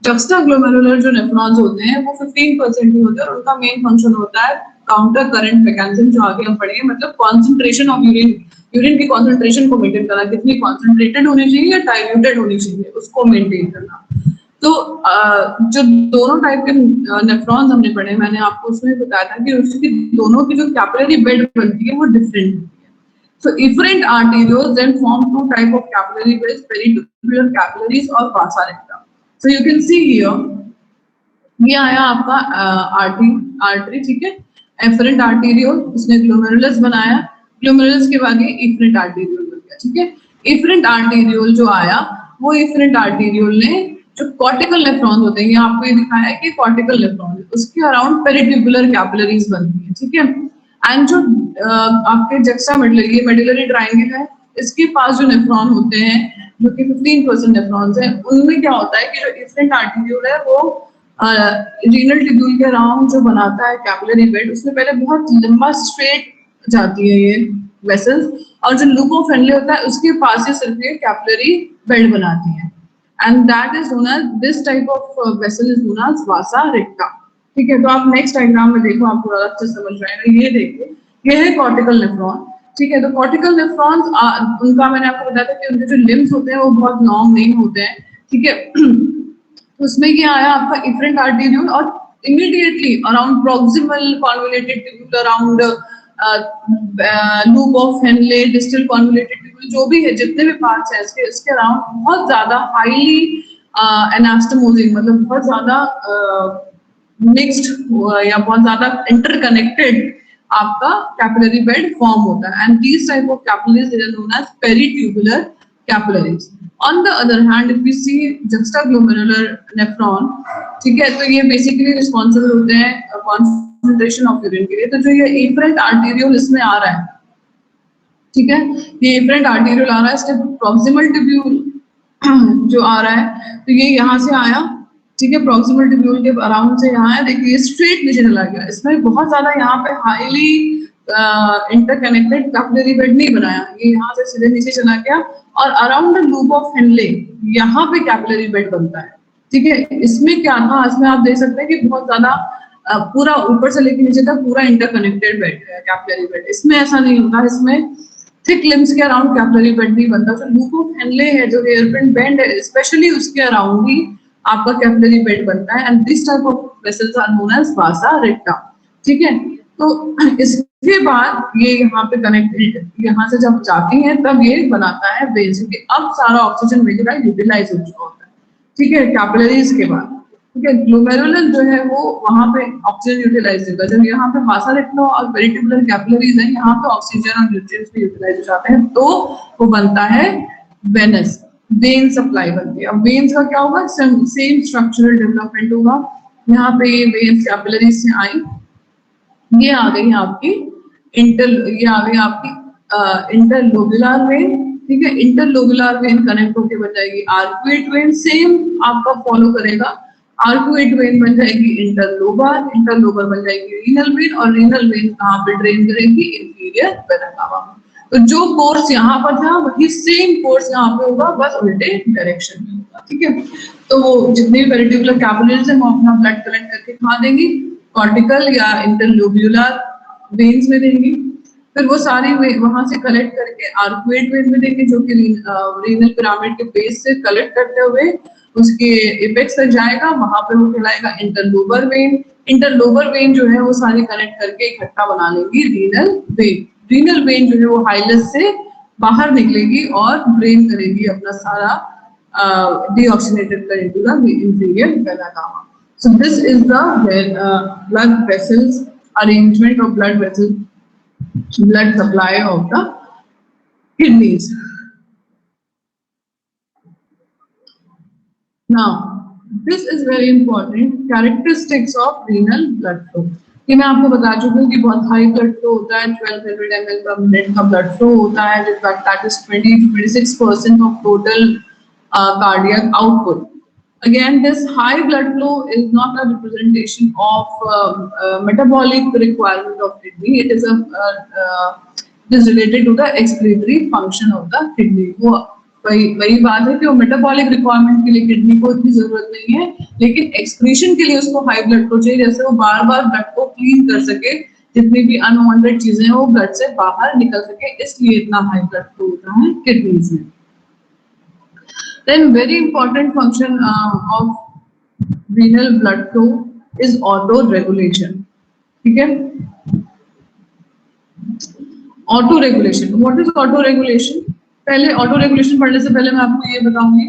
जुक्स्टाग्लोमेरुलर जो नेफ्रॉन्स होते हैं वो 15% ही होते हैं, और उनका मेन फंक्शन होता है काउंटर करंट मैकेनिज्म, जो आगे हम पढ़ेंगे. मतलब कॉन्सेंट्रेशन ऑफ यूरिन की कॉन्सेंट्रेशन को मेंटेन करना, कितनी कॉन्सेंट्रेटेड होनी चाहिए या डाइल्यूटेड होनी चाहिए, उसको मेंटेन करना. तो जो दोनों टाइप के नेफ्रॉन्स हमने पढ़े, मैंने आपको उसमें बताया था कि उसकी दोनों की जो कैपिलरी बेड बनती है वो डिफरेंट होती है. सो efferent arterioles then form two type of capillary beds, peritubular capillaries और vasa recta. So you can see here, ये आया आपका आर्टरी. ठीक है, efferent arteriole, उसने glomerulus बनाया, glomerulus के बाद ये efferent arteriole बन गया. ठीक है, efferent arteriole जो आया वो efferent arteriole ने जो कॉर्टिकल नेफ्रॉन होते हैं, ये आपको ये दिखाया है कि कॉर्टिकल नेफ्रॉन है, उसके अराउंड पेरिट्यूबुलर कैपिलरीज बनती है. ठीक है, एंड जो आपके जुक्स्टामेडुलरी, ये मेडुलरी ट्रायंगल है, इसके पास जो नेफ्रॉन होते हैं जो कि 15% नेफ्रॉन्स हैं, उनमें क्या होता है कि जो efferent arteriole है वो रीनल ट्यूब्यूल के अराउंड जो बनाता है कैपिलरी बेड, उसमें पहले बहुत लंबा स्ट्रेट जाती है ये वेसल्स, और जो लूप ऑफ हेनले होता है उसके पास ही सिर्फ ये कैपिलरी बेड बनाती है. And that is known as, this type of vessel is known as vasa recta. ठीक है, तो आप नेक्स्ट डायग्राम में देखो, आपको ज्यादा अच्छे समझ आएगा. ये देखो, ये है कॉर्टिकल नेफ्रॉन. ठीक है, तो कॉर्टिकल नेफ्रॉन्स, उनका मैंने आपको बताया था कि उनके जो लिम्स होते हैं वो बहुत लॉन्ग नहीं होते हैं. ठीक है, तो उसमें ये आया आपका efferent arteriole, और immediately around proximal convoluted tubule, around loop of Henley, distal convoluted tubule, जो भी है, जितने भी पार्ट्स हैं इसके अराउंड बहुत ज्यादा हाईली एनास्टोमोसिस, मतलब बहुत ज्यादा मिक्स्ड या बहुत ज्यादा इंटरकनेक्टेड आपका कैपिलरी बेड फॉर्म होता है, and these type of capillaries are known as peritubular capillaries. On the other hand, if we see juxtaglomerular nephron, ठीक है, तो ये बेसिकली रिस्पॉन्सिबल होते हैं कॉन्सेंट्रेशन ऑफ यूरिन के लिए. तो जो ये एफरेंट आर्टेरियोल इसमें आ रहा है, ठीक है, ये एफरेंट आर्टेरियोल आ रहा है, इसके प्रॉक्सिमल ट्यूब्यूल जो आ रहा है, तो ये यहाँ से आया, ठीक है, प्रॉक्सिमल ट्यूब्यूल के अराउंड से यहाँ है, देखिए स्ट्रेट नीचे चला गया. इसमें बहुत ज्यादा यहाँ पे हाईली इंटरकनेक्टेड कैपिलरी बेड नहीं बनाया, ये यहाँ से सीधे नीचे चला गया, और around the loop of Henley यहाँ पे कैपिलरी बेड बनता है. ठीक है, इसमें क्या था, इसमें आप देख सकते हैं कि बहुत ज्यादा पूरा ऊपर से लेकर नीचे तक पूरा इंटरकनेक्टेड बेड है कैपिलरी बेड. इसमें ऐसा नहीं होता, इसमें थिक लिम्स के अराउंड कैपिलरी बेड नहीं बनता. जो लूप ऑफ हेनले है, जो हेयरपिन बेंड है, स्पेशली उसके अराउंड ही आपका कैपिलरी बेड बनता है, and this type of vessels are known as vasa recta. ठीक है, तो इसके बाद ये यहाँ पे कनेक्टेड, यहाँ से जब जाती है तब ये बनाता है वेन्स, क्योंकि अब सारा ऑक्सीजन वगैरह यूटिलाइज हो चुका होता है. ठीक है, कैपिलरीज के बाद. ठीक है, ग्लोमेरुलर जो है वो वहां पे ऑक्सीजन यूटिलाइज होगा. जब यहाँ पे वासा रेक्टा और पेरिट्यूबुलर कैपिलरीज है, यहाँ पे ऑक्सीजन और न्यूट्रिएंट्स भी यूटिलाइज हो जाते हैं, तो वो बनता है वेनस, वेन सप्लाई बनती है. अब वेन्स का क्या होगा, सेम स्ट्रक्चरल डेवलपमेंट होगा. यहाँ पे ये वेन्स कैपिलरीज से आई, ये आ गई आपकी ये आ गई आपकी इंटरलोबुलर वेन. ठीक है, इंटरलोबुलर वेन कनेक्ट होके बन जाएगी आर्कुएट वेन. सेम आपका फॉलो करेगा, आर्कुएट वेन बन जाएगी इंटरलोबर बन जाएगी रीनल वेन, और रीनल वेन कहाँ पे ड्रेन करेगी, इंफीरियर वेना कावा में. तो जो कोर्स यहाँ पर था वही सेम कोर्स यहाँ पे होगा, बस उल्टे डायरेक्शन में होगा. ठीक है, तो वो जितने भी पेरिट्यूबुलर कैपिलरीज है वो अपना ब्लड कलेक्ट करके कहाँ देंगी, कॉर्टिकल या इंटरलोब्यूलर वेन्स में देंगी. फिर वो सारी वहां से कलेक्ट करके आर्कुएट वेन में देंगे, जो कि रीनल पिरामिड के बेस से कलेक्ट करते हुए उसके एपेक्स तक जाएगा. वहां पे वो कहलाएगा इंटरलोबर वेन. इंटरलोबर वेन जो है वो सारी कनेक्ट करके इकट्ठा बना लेंगी रीनल वेन. रीनल वेन जो है वो हाइलस से बाहर निकलेगी और ड्रेन करेगी अपना सारा deoxygenated current to the inferior vena cava. So this is the blood vessels arrangement of blood vessels, blood supply of the kidneys. Now, this is very important. Characteristics of renal blood flow. ये मैं आपको बता चुकी हूँ कि बहुत high blood flow होता है, 1200 ml per minute का ब्लड फ्लो होता है, that is 20 to 26% of total cardiac output. Again, this high blood flow is not a representation of metabolic requirement of kidney. It is related to the excretory function of the kidney. वो वही बात है कि वो metabolic requirement के लिए kidney को इतनी जरूरत नहीं है, लेकिन एक्सक्रीशन के लिए उसको हाई ब्लड फ्लो चाहिए, जैसे वो बार बार ब्लड को क्लीन कर सके, जितनी भी अनवांटेड चीजें हैं वो ब्लड से बाहर निकल सके, इसलिए इतना हाई ब्लड फ्लो होता है किडनीज में. Then very important function of renal blood flow is auto regulation. ठीक है, auto regulation. What is auto regulation? पहले ऑटो रेगुलेशन पढ़ने से पहले मैं आपको ये बताऊंगी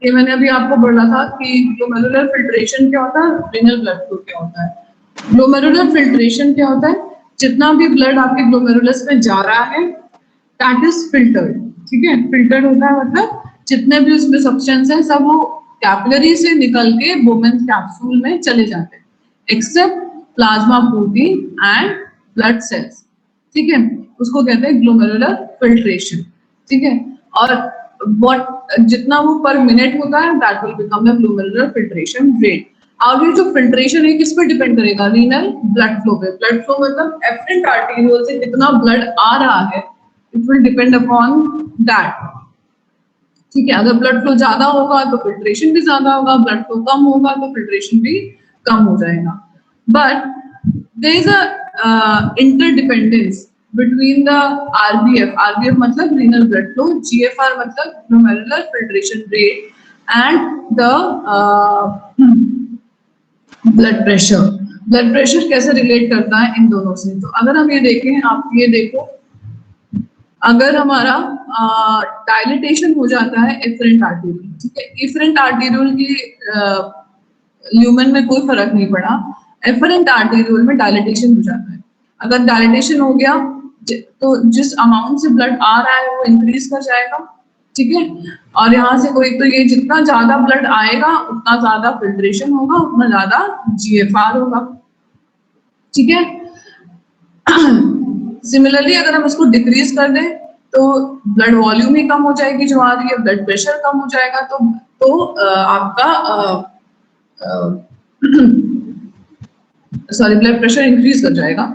कि मैंने अभी आपको बोला था कि ग्लोमेरुलर फिल्ट्रेशन क्या होता है, रीनल ब्लड फ्लो क्या होता है. ग्लोमेरुलर फिल्ट्रेशन क्या होता है, जितना भी ब्लड आपके ग्लोमेरुलस में जा रहा है दैट इज फिल्टर्ड. ठीक है, फिल्टर्ड होता है मतलब जितने भी उसमें सब्सटेंस है सब वो कैपिलरी से निकल के बोमेन कैप्सूल में चले जाते हैं, except plasma protein and blood cells. ठीक है, उसको कहते हैं ग्लोमेरुलर फिल्ट्रेशन. ठीक है, और जितना वो पर मिनट होता है that will become the glomerular filtration rate. और ये जो फिल्ट्रेशन है किस पे डिपेंड करेगा, रीनल ब्लड फ्लो पे. ब्लड फ्लो मतलब एफरेंट आर्टेरियोल से कितना ब्लड आ रहा है, it will depend upon that. ठीक है, अगर ब्लड फ्लो ज्यादा होगा तो फिल्ट्रेशन भी ज्यादा होगा, ब्लड फ्लो कम होगा तो फिल्ट्रेशन भी कम हो जाएगा. But there is a interdependence between the RBF मतलब renal blood flow, GFR मतलब glomerular filtration rate, and the blood pressure. blood pressure कैसे relate करता है इन दोनों से. तो अगर हम ये देखें, आप ये देखो, अगर हमारा डायलिटेशन हो जाता है एफरेंट आर्टेरियोल, ठीक है, एफरेंट आर्टेरियोल की ल्यूमेन में कोई फर्क नहीं पड़ा, एफरेंट आर्टेरियोल में डायलिटेशन हो जाता है. अगर डायलिटेशन हो गया तो जिस अमाउंट से ब्लड आ रहा है वो इंक्रीज कर जाएगा, ठीक है। और यहाँ से कोई तो ये जितना ज्यादा ब्लड आएगा उतना ज्यादा फिल्ट्रेशन होगा, उतना ज्यादा GFR होगा, ठीक है। सिमिलरली अगर हम इसको डिक्रीज कर दें तो ब्लड वॉल्यूम ही कम हो जाएगी जो आ रही है, ब्लड प्रेशर कम हो जाएगा, तो आपका सॉरी ब्लड प्रेशर इंक्रीज कर जाएगा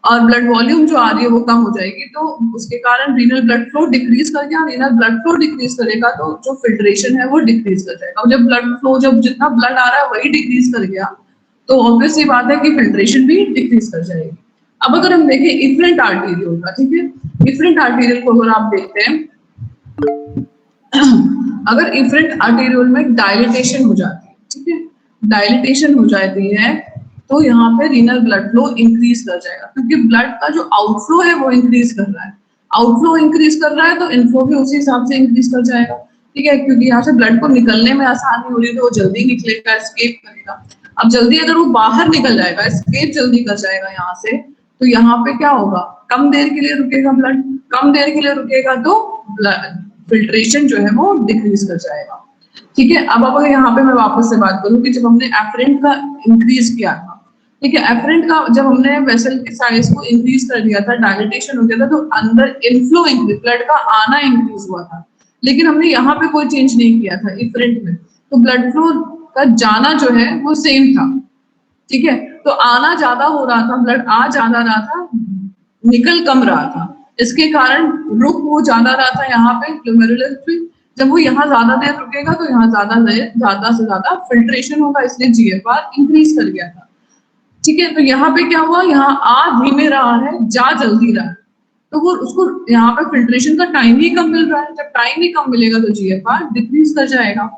और ब्लड वॉल्यूम जो आ रही है वो कम हो जाएगी, तो उसके कारण रीनल ब्लड फ्लो डिक्रीज कर गया। रीनल ब्लड फ्लो डिक्रीज करेगा तो जो फिल्ट्रेशन है वो डिक्रीज कर जाएगा। जब ब्लड फ्लो, जब जितना ब्लड आ रहा है वही डिक्रीज कर गया तो ऑब्वियस सी बात है कि फिल्ट्रेशन भी डिक्रीज कर जाएगी। अब अगर हम देखें इफरेंट आर्टेरियल का, ठीक है, इफरेंट आर्टेरियल को अगर आप देखते हैं, अगर इफरेंट आर्टेरियल में डायलिटेशन हो जाती है, ठीक है, डायलिटेशन हो जाती है तो यहाँ पे रीनल ब्लड फ्लो इंक्रीज कर जाएगा, क्योंकि ब्लड का जो आउटफ्लो है वो इंक्रीज कर रहा है। आउटफ्लो इंक्रीज कर रहा है तो इनफ्लो भी उसी हिसाब से इंक्रीज कर जाएगा, ठीक है, क्योंकि यहाँ से ब्लड को निकलने में आसानी हो रही है तो वो जल्दी निकलेगा, एस्केप करेगा। अब जल्दी अगर वो बाहर निकल जाएगा, एस्केप जल्दी कर जाएगा यहाँ से, तो यहाँ पे क्या होगा, कम देर के लिए रुकेगा ब्लड, कम देर के लिए रुकेगा तो ब्लड फिल्ट्रेशन जो है वो डिक्रीज कर जाएगा, ठीक है। अब अगर यहाँ पे मैं वापस से बात करूँ कि जब हमने एफरेंट का इंक्रीज किया था, ठीक है, एफरेंट का जब हमने वेसल के साइज को इंक्रीज कर दिया था, डायलिटेशन हो गया था, तो अंदर इनफ्लो इंक्रीज, ब्लड का आना इंक्रीज हुआ था, लेकिन हमने यहाँ पे कोई चेंज नहीं किया था इफरेंट में, तो ब्लड फ्लो का जाना जो है वो सेम था, ठीक है। तो आना ज्यादा हो रहा था, ब्लड आ ज्यादा रहा था, निकल कम रहा था, इसके कारण रुक वो ज्यादा रहा था यहाँ पे ग्लोमेरुलर पे। जब वो यहाँ ज्यादा देर रुकेगा तो यहाँ ज्यादा से ज्यादा फिल्ट्रेशन होगा, इसलिए GFR इंक्रीज कर गया था, ठीक है। तो यहाँ पे क्या हुआ, यहाँ आ धीमे रहा है, जा जल्दी रहा है, तो वो उसको यहाँ पे फिल्ट्रेशन का टाइम ही कम मिल रहा है। जब टाइम ही कम मिलेगा तो GFR डिक्रीज कर जाएगा,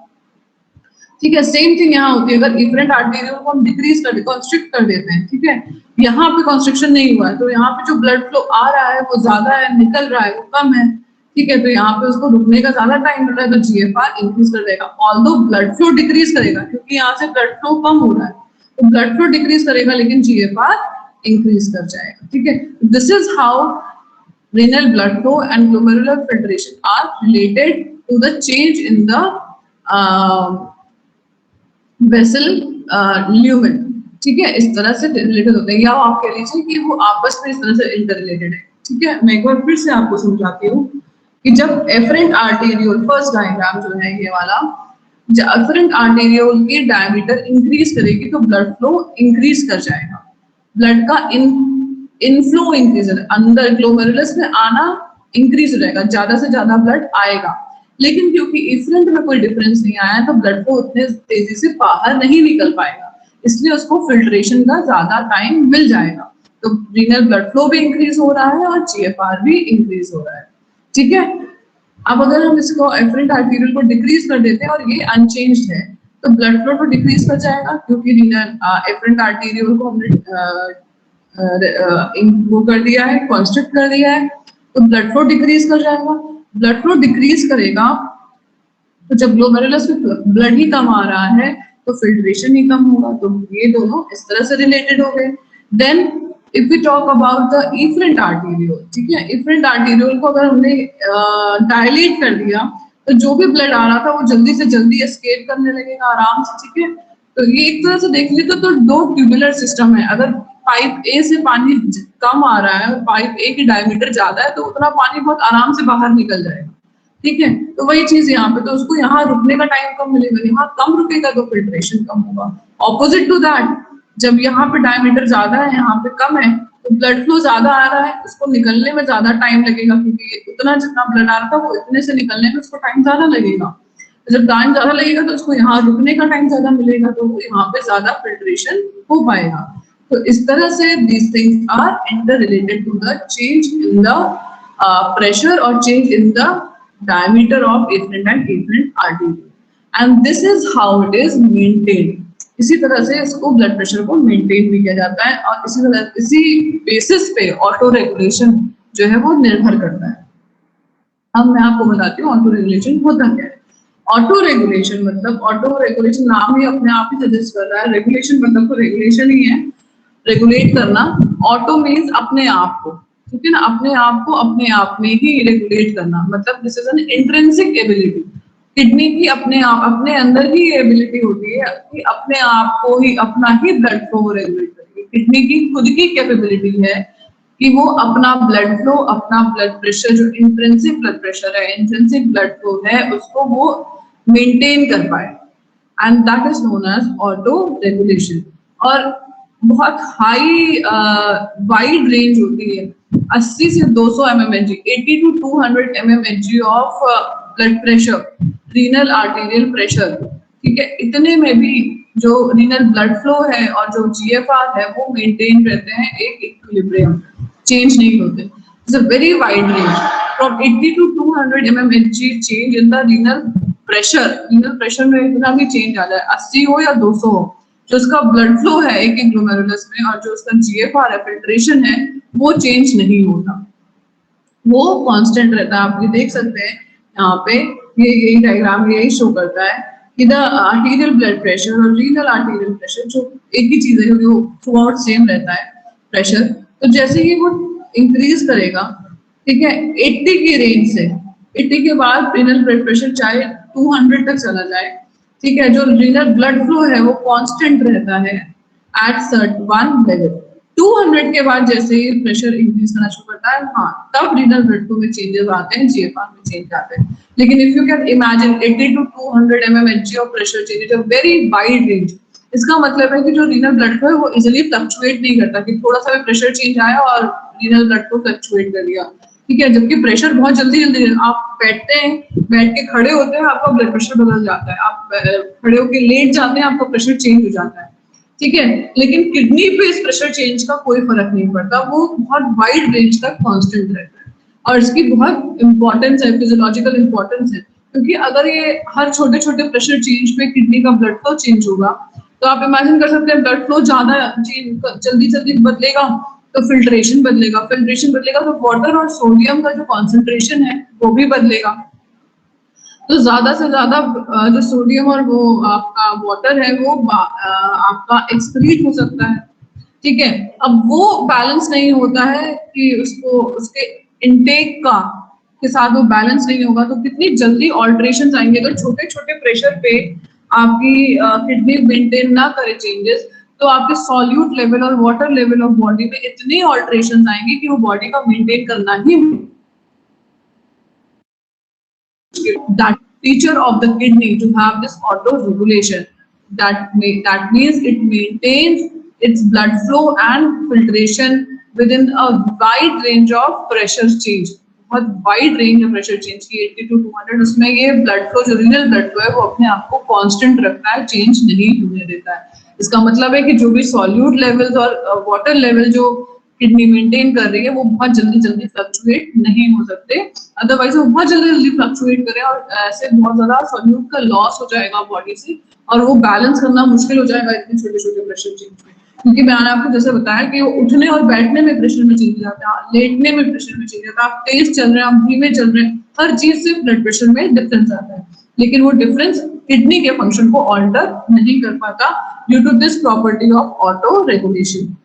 ठीक है। सेम थिंग यहाँ होती है, अगर इफरेंट आर्टेरियल को हम डिक्रीज कर कॉन्स्ट्रिक्ट कर देते हैं, ठीक है, यहाँ पे कॉन्स्ट्रिक्शन नहीं हुआ है तो यहाँ पे जो ब्लड फ्लो आ रहा है वो ज्यादा है, निकल रहा है वो कम है, ठीक है, तो यहाँ पे उसको रुकने का ज्यादा टाइम मिल रहा है तो GFR इंक्रीज कर देगा। ऑल्दो ब्लड फ्लो डिक्रीज करेगा क्योंकि यहाँ से ब्लड फ्लो कम हो रहा है, तो ब्लड फ्लो डिक्रीज करेगा लेकिन GFR इंक्रीज कर जाएगा, ठीक है। This is how renal blood flow and glomerular filtration are related to the change in the vessel lumen, ठीक है, इस तरह से रिलेटेड होते हैं, या आप कह लीजिए कि वो आपस में इस तरह से इंटर रिलेटेड है, ठीक है। मैं एक बार फिर से आपको समझाती हूँ कि जब एफरेंट आर्टेरियोल, फर्स्ट डायग्राम जो है ये वाला, जब एफरेंट आर्टेरियोल की डायमीटर इंक्रीज करेगी तो ब्लड फ्लो इंक्रीज कर जाएगा, ब्लड का इनफ्लो इंक्रीज, अंदर ग्लोमेरुलस में आना इंक्रीज हो जाएगा, ज्यादा से ज्यादा ब्लड आएगा। लेकिन क्योंकि इफरेंट में कोई डिफरेंस नहीं आया तो ब्लड फ्लो उतने तेजी से बाहर नहीं निकल पाएगा, इसलिए उसको फिल्ट्रेशन का ज्यादा टाइम मिल जाएगा, तो रीनल ब्लड फ्लो भी इंक्रीज हो रहा है और GFR भी इंक्रीज हो रहा है, ठीक है। अब अगर हम इसको एफरेंट आर्टेरियल को डिक्रीज कर देते हैं और ये अनचेंज्ड है तो ब्लड फ्लो तो डिक्रीज कर जाएगा, क्योंकि रीनल एफरेंट आर्टेरियल को हमने वो कर दिया है, कॉन्स्ट्रिक्ट कर दिया है, तो ब्लड फ्लो डिक्रीज कर जाएगा। ब्लड फ्लो डिक्रीज करेगा तो जब ग्लोमेरुलस में ब्लड ही कम आ रहा है तो फिल्ट्रेशन ही कम होगा, तो ये दोनों इस तरह से रिलेटेड हो गए। Then if we talk about the efferent arterial, ठीक है, इफरेंट आर्टेरियल को अगर हमने डायलेट कर दिया तो जो भी ब्लड आ रहा था वो जल्दी से जल्दी एस्केप करने लगेगा आराम से, ठीक है। तो ये एक तरह से देख लीजिए तो दो ट्यूबुलर सिस्टम है, अगर पाइप ए से पानी कम आ रहा है और पाइप ए की डायमीटर ज्यादा है तो उतना पानी बहुत आराम से बाहर निकल जाएगा, ठीक है। तो वही चीज यहाँ पे, तो उसको यहाँ रुकने का टाइम कम मिलेगा, यहाँ कम रुकेगा तो फिल्ट्रेशन कम होगा। ऑपोजिट टू दैट, जब यहाँ पे डायमीटर ज्यादा है यहाँ पे कम है तो ब्लड फ्लो ज्यादा आ रहा है, उसको निकलने में ज्यादा टाइम लगेगा, क्योंकि उतना जितना ब्लड आ रहा था वो इतने से निकलने में उसको टाइम ज्यादा लगेगा। जब टाइम ज्यादा लगेगा तो उसको यहाँ रुकने का टाइम ज्यादा मिलेगा, तो यहाँ पे ज्यादा फिल्ट्रेशन हो पाएगा। तो इस तरह से these things are interrelated to the change in the pressure or change in the diameter of afferent and afferent artery, and this is how it is maintained। इसी तरह से इसको ब्लड प्रेशर को मेंटेन भी किया जाता है और इसी बेसिस पे ऑटो रेगुलेशन जो है वो निर्भर करता है। अब मैं आपको बताती हूँ ऑटो रेगुलेशन होता क्या है। ऑटो रेगुलेशन मतलब, ऑटो रेगुलेशन नाम ही अपने आप ही सजेस्ट कर रहा है, रेगुलेशन मतलब तो रेगुलेशन ही है। रेगुलेट करना, ऑटो मीन्स अपने आप को, ठीक है ना, अपने आप को अपने आप में ही रेगुलेट करना, मतलब this is an intrinsic ability. Kidney की अपने आप अपने अंदर ही ये एबिलिटी होती है कि अपने आप को ही अपना ही ब्लड फ्लो रेगुलेट करेगी। किडनी की खुद की कैपेबिलिटी है कि वो अपना ब्लड फ्लो, अपना ब्लड प्रेशर, जो इंट्रिंसिक ब्लड प्रेशर है, इंट्रिंसिक ब्लड फ्लो है, उसको वो मेंटेन कर पाए, and that is known as auto regulation. और बहुत हाई वाइड रेंज होती है, 80 से 200 mmHg, 80 to 200 mmHg of blood pressure, renal arterial pressure, ठीक है, इतने में भी जो रीनल ब्लड फ्लो है और जो GFR है वो मेंटेन रहते हैं एक इक्विलिब्रियम, चेंज नहीं होते। It's a very wide range from 80 to 200 mmHg change in the renal pressure. Renal pressure में इतना भी चेंज आ जाए, 80 हो या 200 हो, जो उसका ब्लड फ्लो है एक ग्लोमेरुलस में और जो उसका GFR है, फिल्ट्रेशन है, वो चेंज नहीं होता, वो कांस्टेंट रहता है। आप ये देख सकते हैं यहाँ पे, ये यही डायग्राम यही शो करता है कि द आर्टेरियल ब्लड प्रेशर और रीनल आर्टेरियल प्रेशर जो एक ही चीज है, क्योंकि वो थ्रू आउट सेम रहता है प्रेशर। तो जैसे ही वो इंक्रीज करेगा, ठीक है, 80 की रेंज से, 80 के बाद रीनल ब्लड प्रेशर चाहे 200 तक चला जाए, ठीक है, जो रीनल ब्लड फ्लो है वो कांस्टेंट रहता है एट सर्टेन लेवल। 200 के बाद जैसे ही प्रेशर इंक्रीज करना शुरू करता है, हाँ, तब रीनल ब्लड फ्लो में चेंजेस आते हैं, GFR में चेंज आते हैं। लेकिन if you can imagine 80 to 200 mmHg of pressure change, is a very wide range. इसका मतलब है कि जो रीनल ब्लड फ्लो है वो इजिली फ्लक्चुएट नहीं करता, कि थोड़ा सा भी प्रेशर चेंज आया और रीनल ब्लड फ्लो फ्लक्चुएट कर दिया, ठीक है। जबकि प्रेशर बहुत जल्दी जल्दी, आप बैठते हैं, बैठ के खड़े होते हैं, आपका ब्लड प्रेशर बदल जाता है, आप खड़े होके लेट जाते हैं, आपका प्रेशर चेंज हो जाता है, ठीक है। लेकिन किडनी पे इस प्रेशर चेंज का कोई फर्क नहीं पड़ता, वो बहुत वाइड रेंज तक कांस्टेंट रहता है। और इसकी बहुत इंपॉर्टेंस है, फिजियोलॉजिकल इंपॉर्टेंस है, क्योंकि अगर ये हर छोटे छोटे प्रेशर चेंज पे किडनी का ब्लड फ्लो चेंज होगा, तो आप इमेजिन कर सकते हैं ब्लड फ्लो ज्यादा जल्दी जल्दी बदलेगा तो फिल्ट्रेशन बदलेगा, फिल्ट्रेशन बदलेगा तो वाटर और सोडियम का जो कॉन्सेंट्रेशन है वो भी बदलेगा। तो ज्यादा से ज्यादा जो सोडियम और वो आपका वाटर है वो आपका एक्सक्रीट हो सकता है, ठीक है। अब वो बैलेंस नहीं होता है कि उसको उसके इनटेक का के साथ वो बैलेंस नहीं होगा, तो कितनी जल्दी ऑल्ट्रेशन आएंगे। अगर छोटे छोटे प्रेशर पे आपकी किडनी मेंटेन ना करे चेंजेस, तो आपके सॉल्यूट लेवल और वाटर लेवल ऑफ बॉडी में इतनी ऑल्ट्रेशन आएंगे कि वो बॉडी का मेंटेन करना ही, that feature of the kidney to have this auto regulation, that means it maintains its blood flow and filtration within a wide range of pressure change। बहुत wide range है pressure change की, 80 to 200, उसमें ये blood flow, जो renal blood flow है, वो अपने आप को कांस्टेंट रखता है, चेंज नहीं होने देता है। इसका मतलब है कि जो भी सॉल्यूट लेवल्स और वाटर लेवल जो किडनी मेंटेन कर रही है, वो बहुत जल्दी जल्दी फ्लक्चुएट नहीं हो सकते, अदरवाइज वो बहुत जल्दी जल्दी फ्लक्चुएट करे और ऐसे बहुत ज्यादा सॉल्यूट का लॉस हो जाएगा बॉडी से, और वो बैलेंस करना मुश्किल हो जाएगा इतने छोटे छोटे प्रेशर चेंज में। क्योंकि मैंने आपको जैसे बताया कि वो उठने और बैठने में प्रेशर में चेंज आता है, लेटने में प्रेशर में चेंज आता है, आप तेज चल रहे हैं, आप धीमे चल रहे हैं, हर चीज से ब्लड प्रेशर में डिफरेंस आता है, लेकिन वो डिफरेंस किडनी के फंक्शन को ऑल्टर नहीं कर पाता due to this property of auto regulation.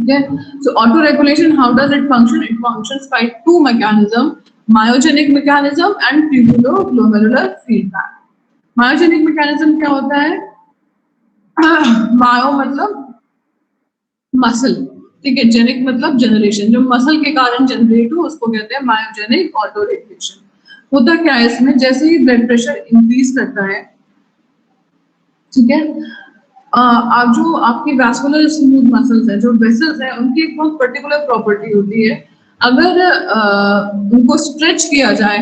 Okay, so auto-regulation, how does it function? It functions by two mechanisms: myogenic mechanism and tubuloglomerular feedback. Myogenic mechanism क्या होता है? मायो मतलब मसल, ठीक है, जेनिक मतलब जनरेशन, जो मसल के कारण जनरेट हो उसको कहते हैं मायोजेनिक ऑटो रेगुलेशन। होता क्या है इसमें, जैसे ही ब्लड प्रेशर इंक्रीज करता है, ठीक है, आप जो आपकी वैस्कुलर स्मूथ मसल्स है, जो वेसल्स है, उनकी एक बहुत पर्टिकुलर प्रॉपर्टी होती है, अगर उनको स्ट्रेच किया जाए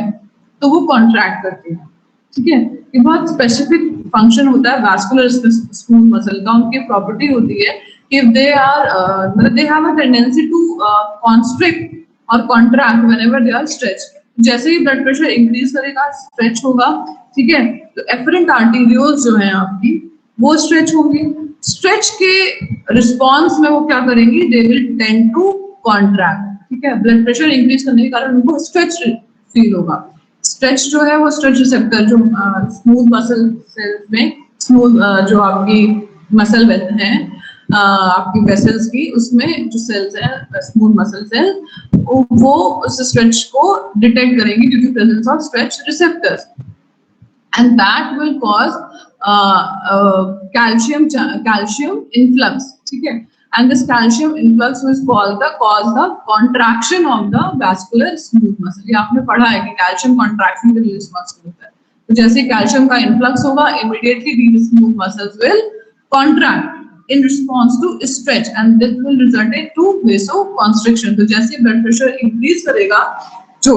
तो वो कॉन्ट्रैक्ट करती है, ठीक है। ये बहुत स्पेसिफिक फंक्शन होता है वैस्कुलर स्मूथ मसल का, उनकी प्रॉपर्टी होती है कि they have a tendency to constrict और contract whenever they are stretch. जैसे ही ब्लड प्रेशर इंक्रीज करेगा, स्ट्रेच होगा, ठीक है, तो एफरेंट आर्टेरियोल्स जो है आपकी वो स्ट्रेच होंगे, स्ट्रेच के रिस्पॉन्स में वो क्या करेंगी, they will tend to contract, ठीक है। ब्लड प्रेशर इंक्रीज करने के कारण उनको स्ट्रेच फील होगा। स्ट्रेच जो है वो स्ट्रेच रिसेप्टर जो स्मूथ मसल सेल्स में, स्मूथ जो आपकी मसल है, आपकी वेसल्स की, उसमें जो सेल्स है स्मूथ मसल सेल वो उस स्ट्रेच को डिटेक्ट करेंगे due to presence of stretch receptors, and that will cause calcium influx, ठीक है, and this calcium influx will cause the contraction of the vascular smooth muscle. ये आपने पढ़ा है कि calcium contraction के लिए रिस्पॉन्सिबल होता है, तो जैसे कैल्शियम का इन्फ्लक्स होगा immediately these smooth muscles will contract in response to stretch and this will result in to vasoconstriction. तो जैसे ब्लड प्रेशर इंक्रीज करेगा, जो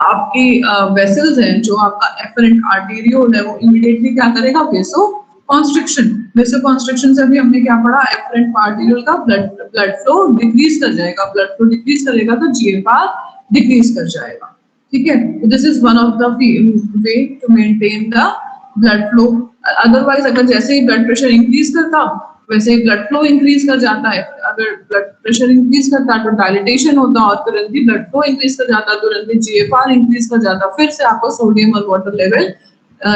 आपकी वेसल्स हैं, जो आपका एफरेंट आर्टेरियोल है, वो इमीडिएटली क्या करेगा, वेसोकॉन्स्ट्रिक्शन। वेसोकॉन्स्ट्रिक्शन से भी हमने क्या पढ़ा, एफरेंट आर्टेरियोल का ब्लड फ्लो डिक्रीज कर जाएगा, ब्लड फ्लो डिक्रीज करेगा तो जीएफआर डिक्रीज कर जाएगा, ठीक है। This is one of the way to maintain the blood flow. Otherwise अगर जैसे ही ब्लड प्रेशर इंक्रीज करता वैसे ही ब्लड फ्लो इंक्रीज कर जाता है, अगर ब्लड प्रेशर इंक्रीज करता तो डायलिटेशन होता और तुरंत ही ब्लड फ्लो इंक्रीज कर जाता, तुरंत ही जीएफआर इंक्रीज कर जाता, फिर से आपका सोडियम और वाटर लेवल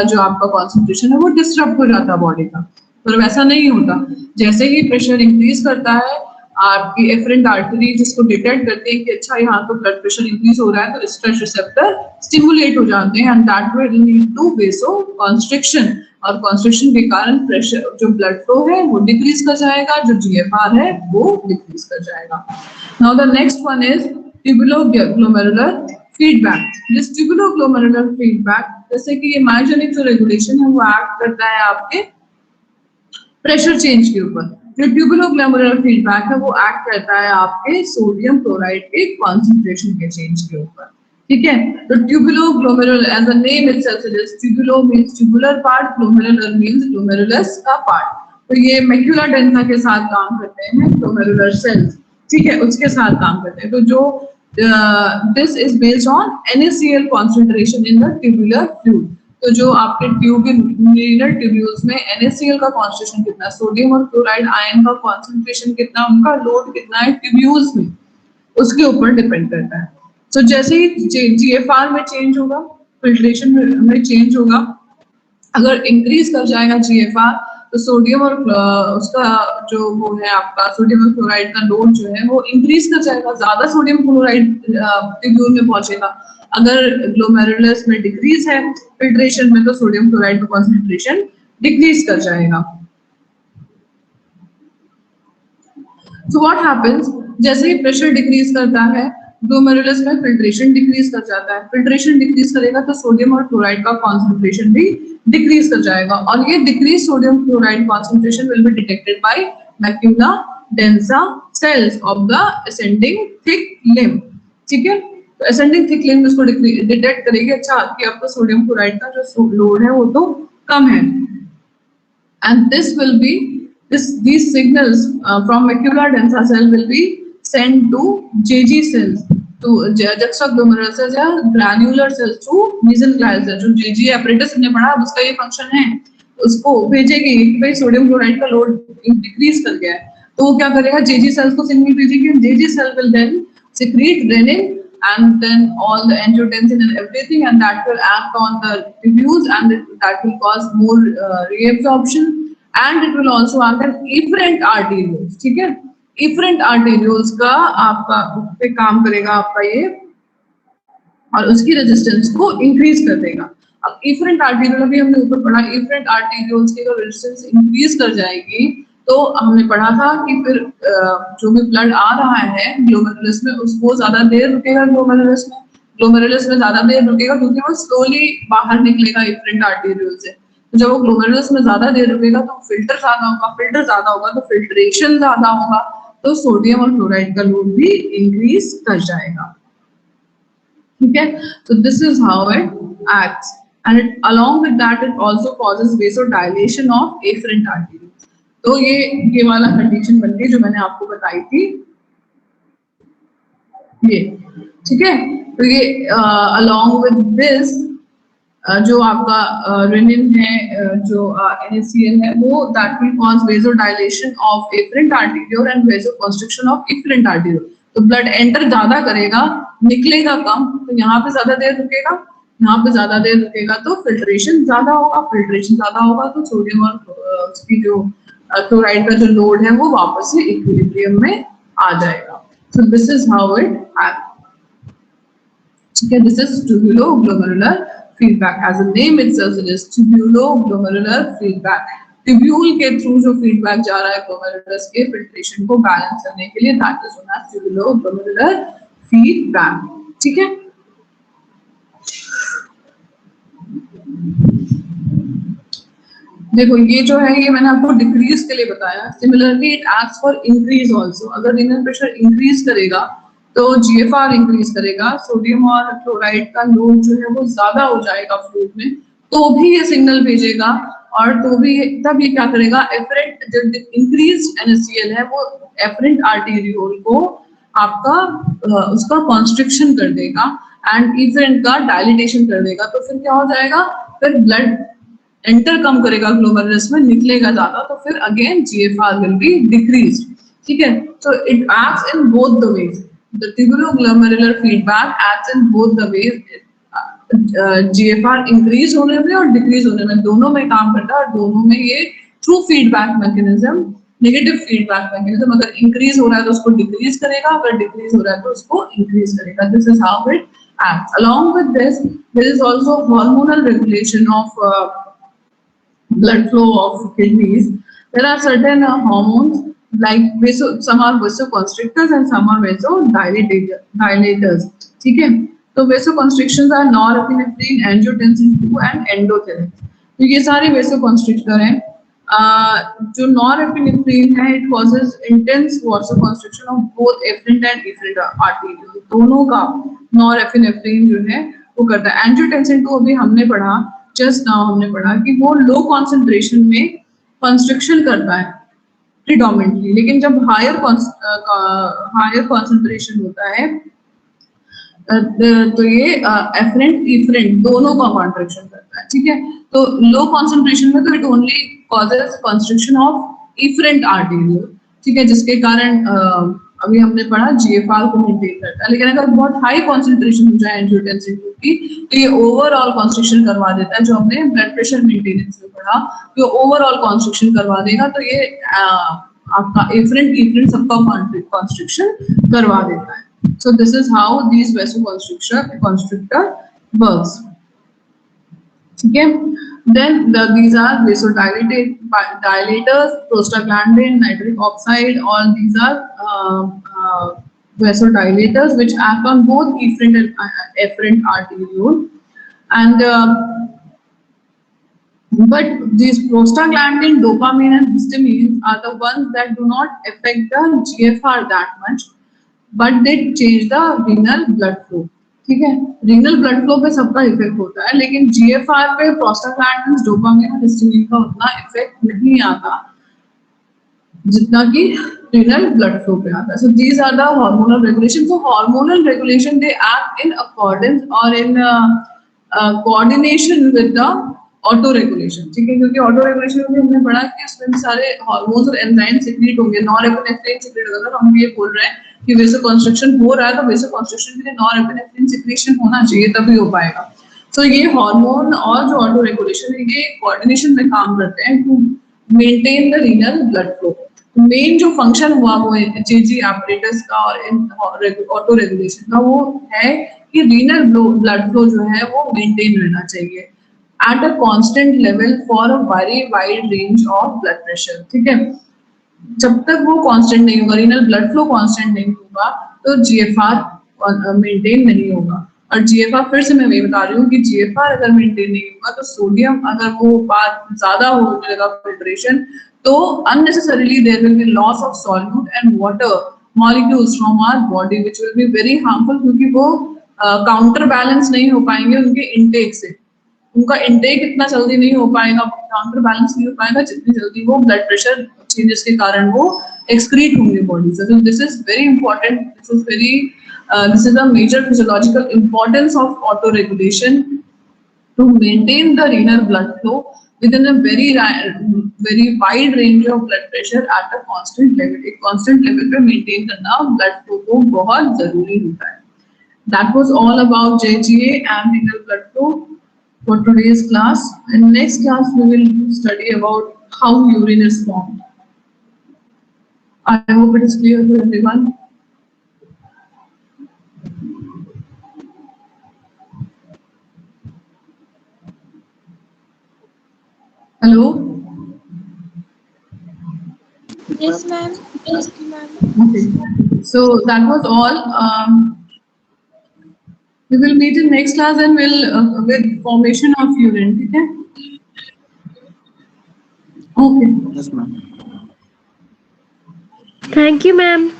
जो आपका कॉन्सेंट्रेशन है वो डिस्टर्ब हो जाता बॉडी का। पर वैसा नहीं होता, जैसे ही प्रेशर इंक्रीज करता है आपकी एफरेंट आर्टरी जिसको डिटेक्ट करते हैं कि अच्छा यहाँ तो ब्लड प्रेशर इंक्रीज हो रहा है, तो स्ट्रेच रिसेप्टर स्टिमुलेट हो जाते हैं and that will lead to vasoconstriction, और कॉन्स्ट्रिक्शन के कारण प्रेशर जो ब्लड फ्लो है वो डिक्रीज कर जाएगा, जो जीएफआर है वो डिक्रीज कर जाएगा। Now the next one is tubuloglomerular feedback. This tubuloglomerular feedback, जैसे कि ये मायोजेनिक जो रेगुलेशन है वो एक्ट करता है आपके प्रेशर चेंज के ऊपर। जो ट्यूबुलोग्लोमेरुलर फीडबैक है वो एक्ट करता है आपके सोडियम क्लोराइड के कॉन्सेंट्रेशन के चेंज के ऊपर, ठीक है। तो tubuloglomerular as the name itself suggest, tubulo means tubular part, glomerular means glomerulus का पार्ट। तो ये मैक्युला डेंसा के साथ काम करते हैं, ग्लोमेरुलर सेल्स, ठीक है, उसके साथ काम करते हैं। तो जो this is based on NaCl concentration in the tubular fluid। तो जो आपके ट्यूबुलर ट्यूब्यूल्स में NaCl का कॉन्सेंट्रेशन कितना, सोडियम और क्लोराइड आयन का कॉन्सेंट्रेशन कितना, उनका लोड कितना है ट्यूब्यूल्स में, उसके ऊपर डिपेंड करता है। तो जैसे ही जीएफआर में चेंज होगा, फिल्ट्रेशन में चेंज होगा, अगर इंक्रीज कर जाएगा जीएफआर तो सोडियम और उसका जो वो है आपका सोडियम और क्लोराइड का लोड जो है वो इंक्रीज कर जाएगा, ज्यादा सोडियम क्लोराइड ट्यूब्यूल में पहुंचेगा। अगर ग्लोमेरुलस में डिक्रीज है फिल्ट्रेशन में, तो सोडियम क्लोराइड का कॉन्सेंट्रेशन डिक्रीज कर जाएगा। सो व्हाट हैपेंस, जैसे ही प्रेशर डिक्रीज करता है ग्लोमेरुलस में फिल्ट्रेशन डिक्रीज कर जाता है, फिल्ट्रेशन डिक्रीज करेगा तो सोडियम और क्लोराइड का कॉन्सेंट्रेशन भी डिक्रीज कर जाएगा, और ये decrease sodium chloride concentration will be detected by macula densa cells of the ascending thick limb, ठीक है। तो असेंडिंग थिक लिम्ब इसको डिटेक्ट करेगी, अच्छा कि आपका सोडियम क्लोराइड का जो लोड है वो तो कम है, and this will be these signals from macula densa cell will be sent to JG cells, to juxtaglomerular cells या granular cells to mesenchymal cells। जो JG apparatus हमने पढ़ा उसका ये फंक्शन है, उसको भेजेगी कि भाई सोडियम क्लोराइड का लोड डिक्रीज कर गया है, तो वो क्या करेगा, JG cells को सिग्नल भेजेगी, JG cell will then secrete renin and then all the angiotensin and everything, and that will act on the tubules and that will cause more reabsorption, and it will also act on efferent arterioles, ठीक है। efferent arterioles का आपका पे काम करेगा आपका ये, और उसकी रेजिस्टेंस को इंक्रीज कर देगा। अब efferent arteriole अभी हमने ऊपर पढ़ा, efferent arterioles की अगर रेजिस्टेंस इंक्रीज कर जाएगी तो हमने पढ़ा था कि फिर जो भी ब्लड आ रहा है ग्लोमेरुलस में उसको ज्यादा देर रुकेगा, ग्लोमेरुलस में ज्यादा देर रुकेगा क्योंकि वो स्लोली बाहर निकलेगा efferent arteriole से। तो जब वो ग्लोमेरुलस में ज्यादा देर रुकेगा तो फिल्टर ज्यादा होगा तो फिल्ट्रेशन ज्यादा होगा, तो सोडियम और क्लोराइड का लोड भी इंक्रीज कर जाएगा, ठीक है। तो this is how it acts, and it along with that it also causes vasodilation of afferent arteries. तो ये वाला कंडीशन बन गई जो मैंने आपको बताई थी, ये ठीक है। तो ये अलोंग विद दिस जो आपका रेनिन है, जो NaCl है, वो that will cause vasodilation of efferent arteriole and vasoconstriction of efferent arteriole. तो ब्लड एंटर ज्यादा करेगा, निकलेगा कम, तो यहाँ पे ज्यादा देर रुकेगा, यहाँ पे ज्यादा देर रुकेगा तो फिल्ट्रेशन ज्यादा होगा, फिल्ट्रेशन ज्यादा होगा तो सोडियम और उसकी जो क्लोराइड का जो लोड है वो वापस से इक्विलिब्रियम में आ जाएगा. So this is how it happens. ठीक है, this is tubuloglomerular feedback. As a name itself suggest, tubuloglomerular feedback. Tubule के थ्रू जो फीडबैक जा रहा है ग्लोमेरुलस के फिल्ट्रेशन को बैलेंस करने के लिए, that is known as tubuloglomerular feedback. ठीक है. देखो ये जो है ये मैंने आपको डिक्रीज के लिए बताया. Similarly it acts for increase also. अगर रीनल प्रेशर इंक्रीज करेगा तो जीएफआर इंक्रीज करेगा. सोडियम और क्लोराइड का लोड जो है वो ज्यादा हो जाएगा फ्लूइड में, तो भी ये सिग्नल भेजेगा. और तो भी तब ये क्या करेगा, एफरेंट जब इंक्रीज NaCl है वो एफरेंट आर्टेरियोल को आपका उसका कॉन्स्ट्रिक्शन कर देगा एंड इफरेंट का डायलिटेशन कर देगा. तो फिर क्या हो जाएगा, फिर ब्लड एंटर कम करेगा ग्लोमेरुलस में, निकलेगा ज्यादा, तो फिर again GFR will be decrease. ठीक है. So it acts in both the ways. The tubulo-glomerular feedback acts in both the ways. GFR increase होने में और डिक्रीज होने में, दोनों में काम करता है. और दोनों में ये through feedback mechanism, negative feedback mechanism, अगर इंक्रीज हो रहा है तो उसको डिक्रीज करेगा, अगर डिक्रीज हो रहा है तो उसको इंक्रीज करेगा. This is how it acts. Along with this, there is also hormonal regulation of blood flow of kidneys. There are certain hormones like some are vasoconstrictors and some are vasodilators. ठीक है. तो vasoconstrictions are norepinephrine, angiotensin 2 and endothelin. तो ये सारे vasoconstrictor हैं. जो norepinephrine है, it causes intense vasoconstriction of both afferent and efferent arterioles. दोनों का नॉरएपिनेफ्रिन जो है वो करता है. एंजियोटेंसिन 2 अभी हमने पढ़ा, जस्ट नाउ हमने पढ़ा कि वो लो कॉन्सेंट्रेशन में कंस्ट्रिक्शन करता है प्रीडोमिनेंटली, लेकिन जब हायर कॉन्सेंट्रेशन होता है तो ये एफरेंट इफरेंट दोनों का कॉन्ट्रैक्शन करता है. ठीक है. तो लो कॉन्सेंट्रेशन में तो it only causes construction of efferent arteriole. ठीक है, जिसके कारण अभी हमने पढ़ा जीएफआर को मेंटेन करता है. लेकिन अगर बहुत हाई कॉन्सेंट्रेशन हो जाए एंजियोटेंसिन 2 की तो ये ओवरऑल कॉन्स्ट्रिक्शन करवा देता है. जो हमने ब्लड प्रेशर मेंटेनेंस में पढ़ा, तो ओवरऑल कॉन्स्ट्रिक्शन करवा देगा. तो ये आपका इफरेंट सबका कॉन्स्ट्रिक्शन करवा देता है. So this is how these vasoconstrictor works. Okay. Then these are vasodilators, prostaglandin, nitric oxide. All these are vasodilators which act on both efferent and afferent arteriole. And but these prostaglandin, dopamine, and histamine are the ones that do not affect the GFR that much, but they change the renal blood flow. ठीक है. Renal blood flow पे सबका effect होता है, लेकिन GFR पे prostaglandin, dopamine और histamine का उतना इफेक्ट नहीं आता जितना कि रीनल ब्लड फ्लो पे आता है. So these are the hormonal regulation. So hormonal regulation they act in accordance और in coordination with the auto regulation. ठीक है, क्योंकि ऑटो रेगुलेशन में हमने पढ़ा कि उसमें सारे हार्मोन्स और एंजाइम सीक्रेट होंगे. नॉरएपिनेफ्रिन सीक्रेट होगा. हम ये बोल रहे हैं कि वेसोकंस्ट्रिक्शन हो रहा है तो वेसोकंस्ट्रिक्शन के लिए नॉरएपिनेफ्रिन सीक्रेशन होना चाहिए, तभी हो पाएगा. तो ये हार्मोन और जो ऑटो रेगुलेशन है ये कोऑर्डिनेशन में काम करते हैं to maintain the renal blood flow. Main जो फंक्शन हुआ वो एचएजी एपरेटस का और ऑटो रेगुलेशन का वो है कि रीनल ब्लड फ्लो जो है वो मेंटेन रहना चाहिए at a constant level for a very wide range of blood pressure. ठीक है. जब तक वो कांस्टेंट नहीं होगा, रीनल ब्लड फ्लो कांस्टेंट नहीं होगा, तो जीएफआर मेंटेन नहीं होगा. और जीएफआर फिर से मैं वही बता रही हूँ कि जीएफआर अगर मेंटेन नहीं होगा तो सोडियम अगर वो बात ज्यादा होने लगा फिल्ट्रेशन, तो unnecessarily there will be loss of solute and water molecules from our body which will be very harmful, क्योंकि वो काउंटर बैलेंस नहीं हो पाएंगे उनके इनटेक से. उनका इनटेक इतना जल्दी नहीं हो पाएगा, काउंटर बैलेंस नहीं हो पाएगा जितनी जल्दी वो ब्लड प्रेशर चेंजेस के कारण वो एक्सक्रीट होंगे बॉडी से. So this is very important. This is a major physiological importance of autoregulation to maintain the renal blood flow within a very wide range of blood pressure at a constant level. एक constant level पे maintain करना blood flow को बहुत जरूरी होता है. That was all about JGA and renal blood flow for today's class. In next class we will study about how urine is formed. I hope it is clear to everyone. Hello? Yes, ma'am. Thank you, ma'am. Okay. So that was all. We will meet in next class and we'll with formation of urine. Okay? Okay. Yes, ma'am. Thank you, ma'am.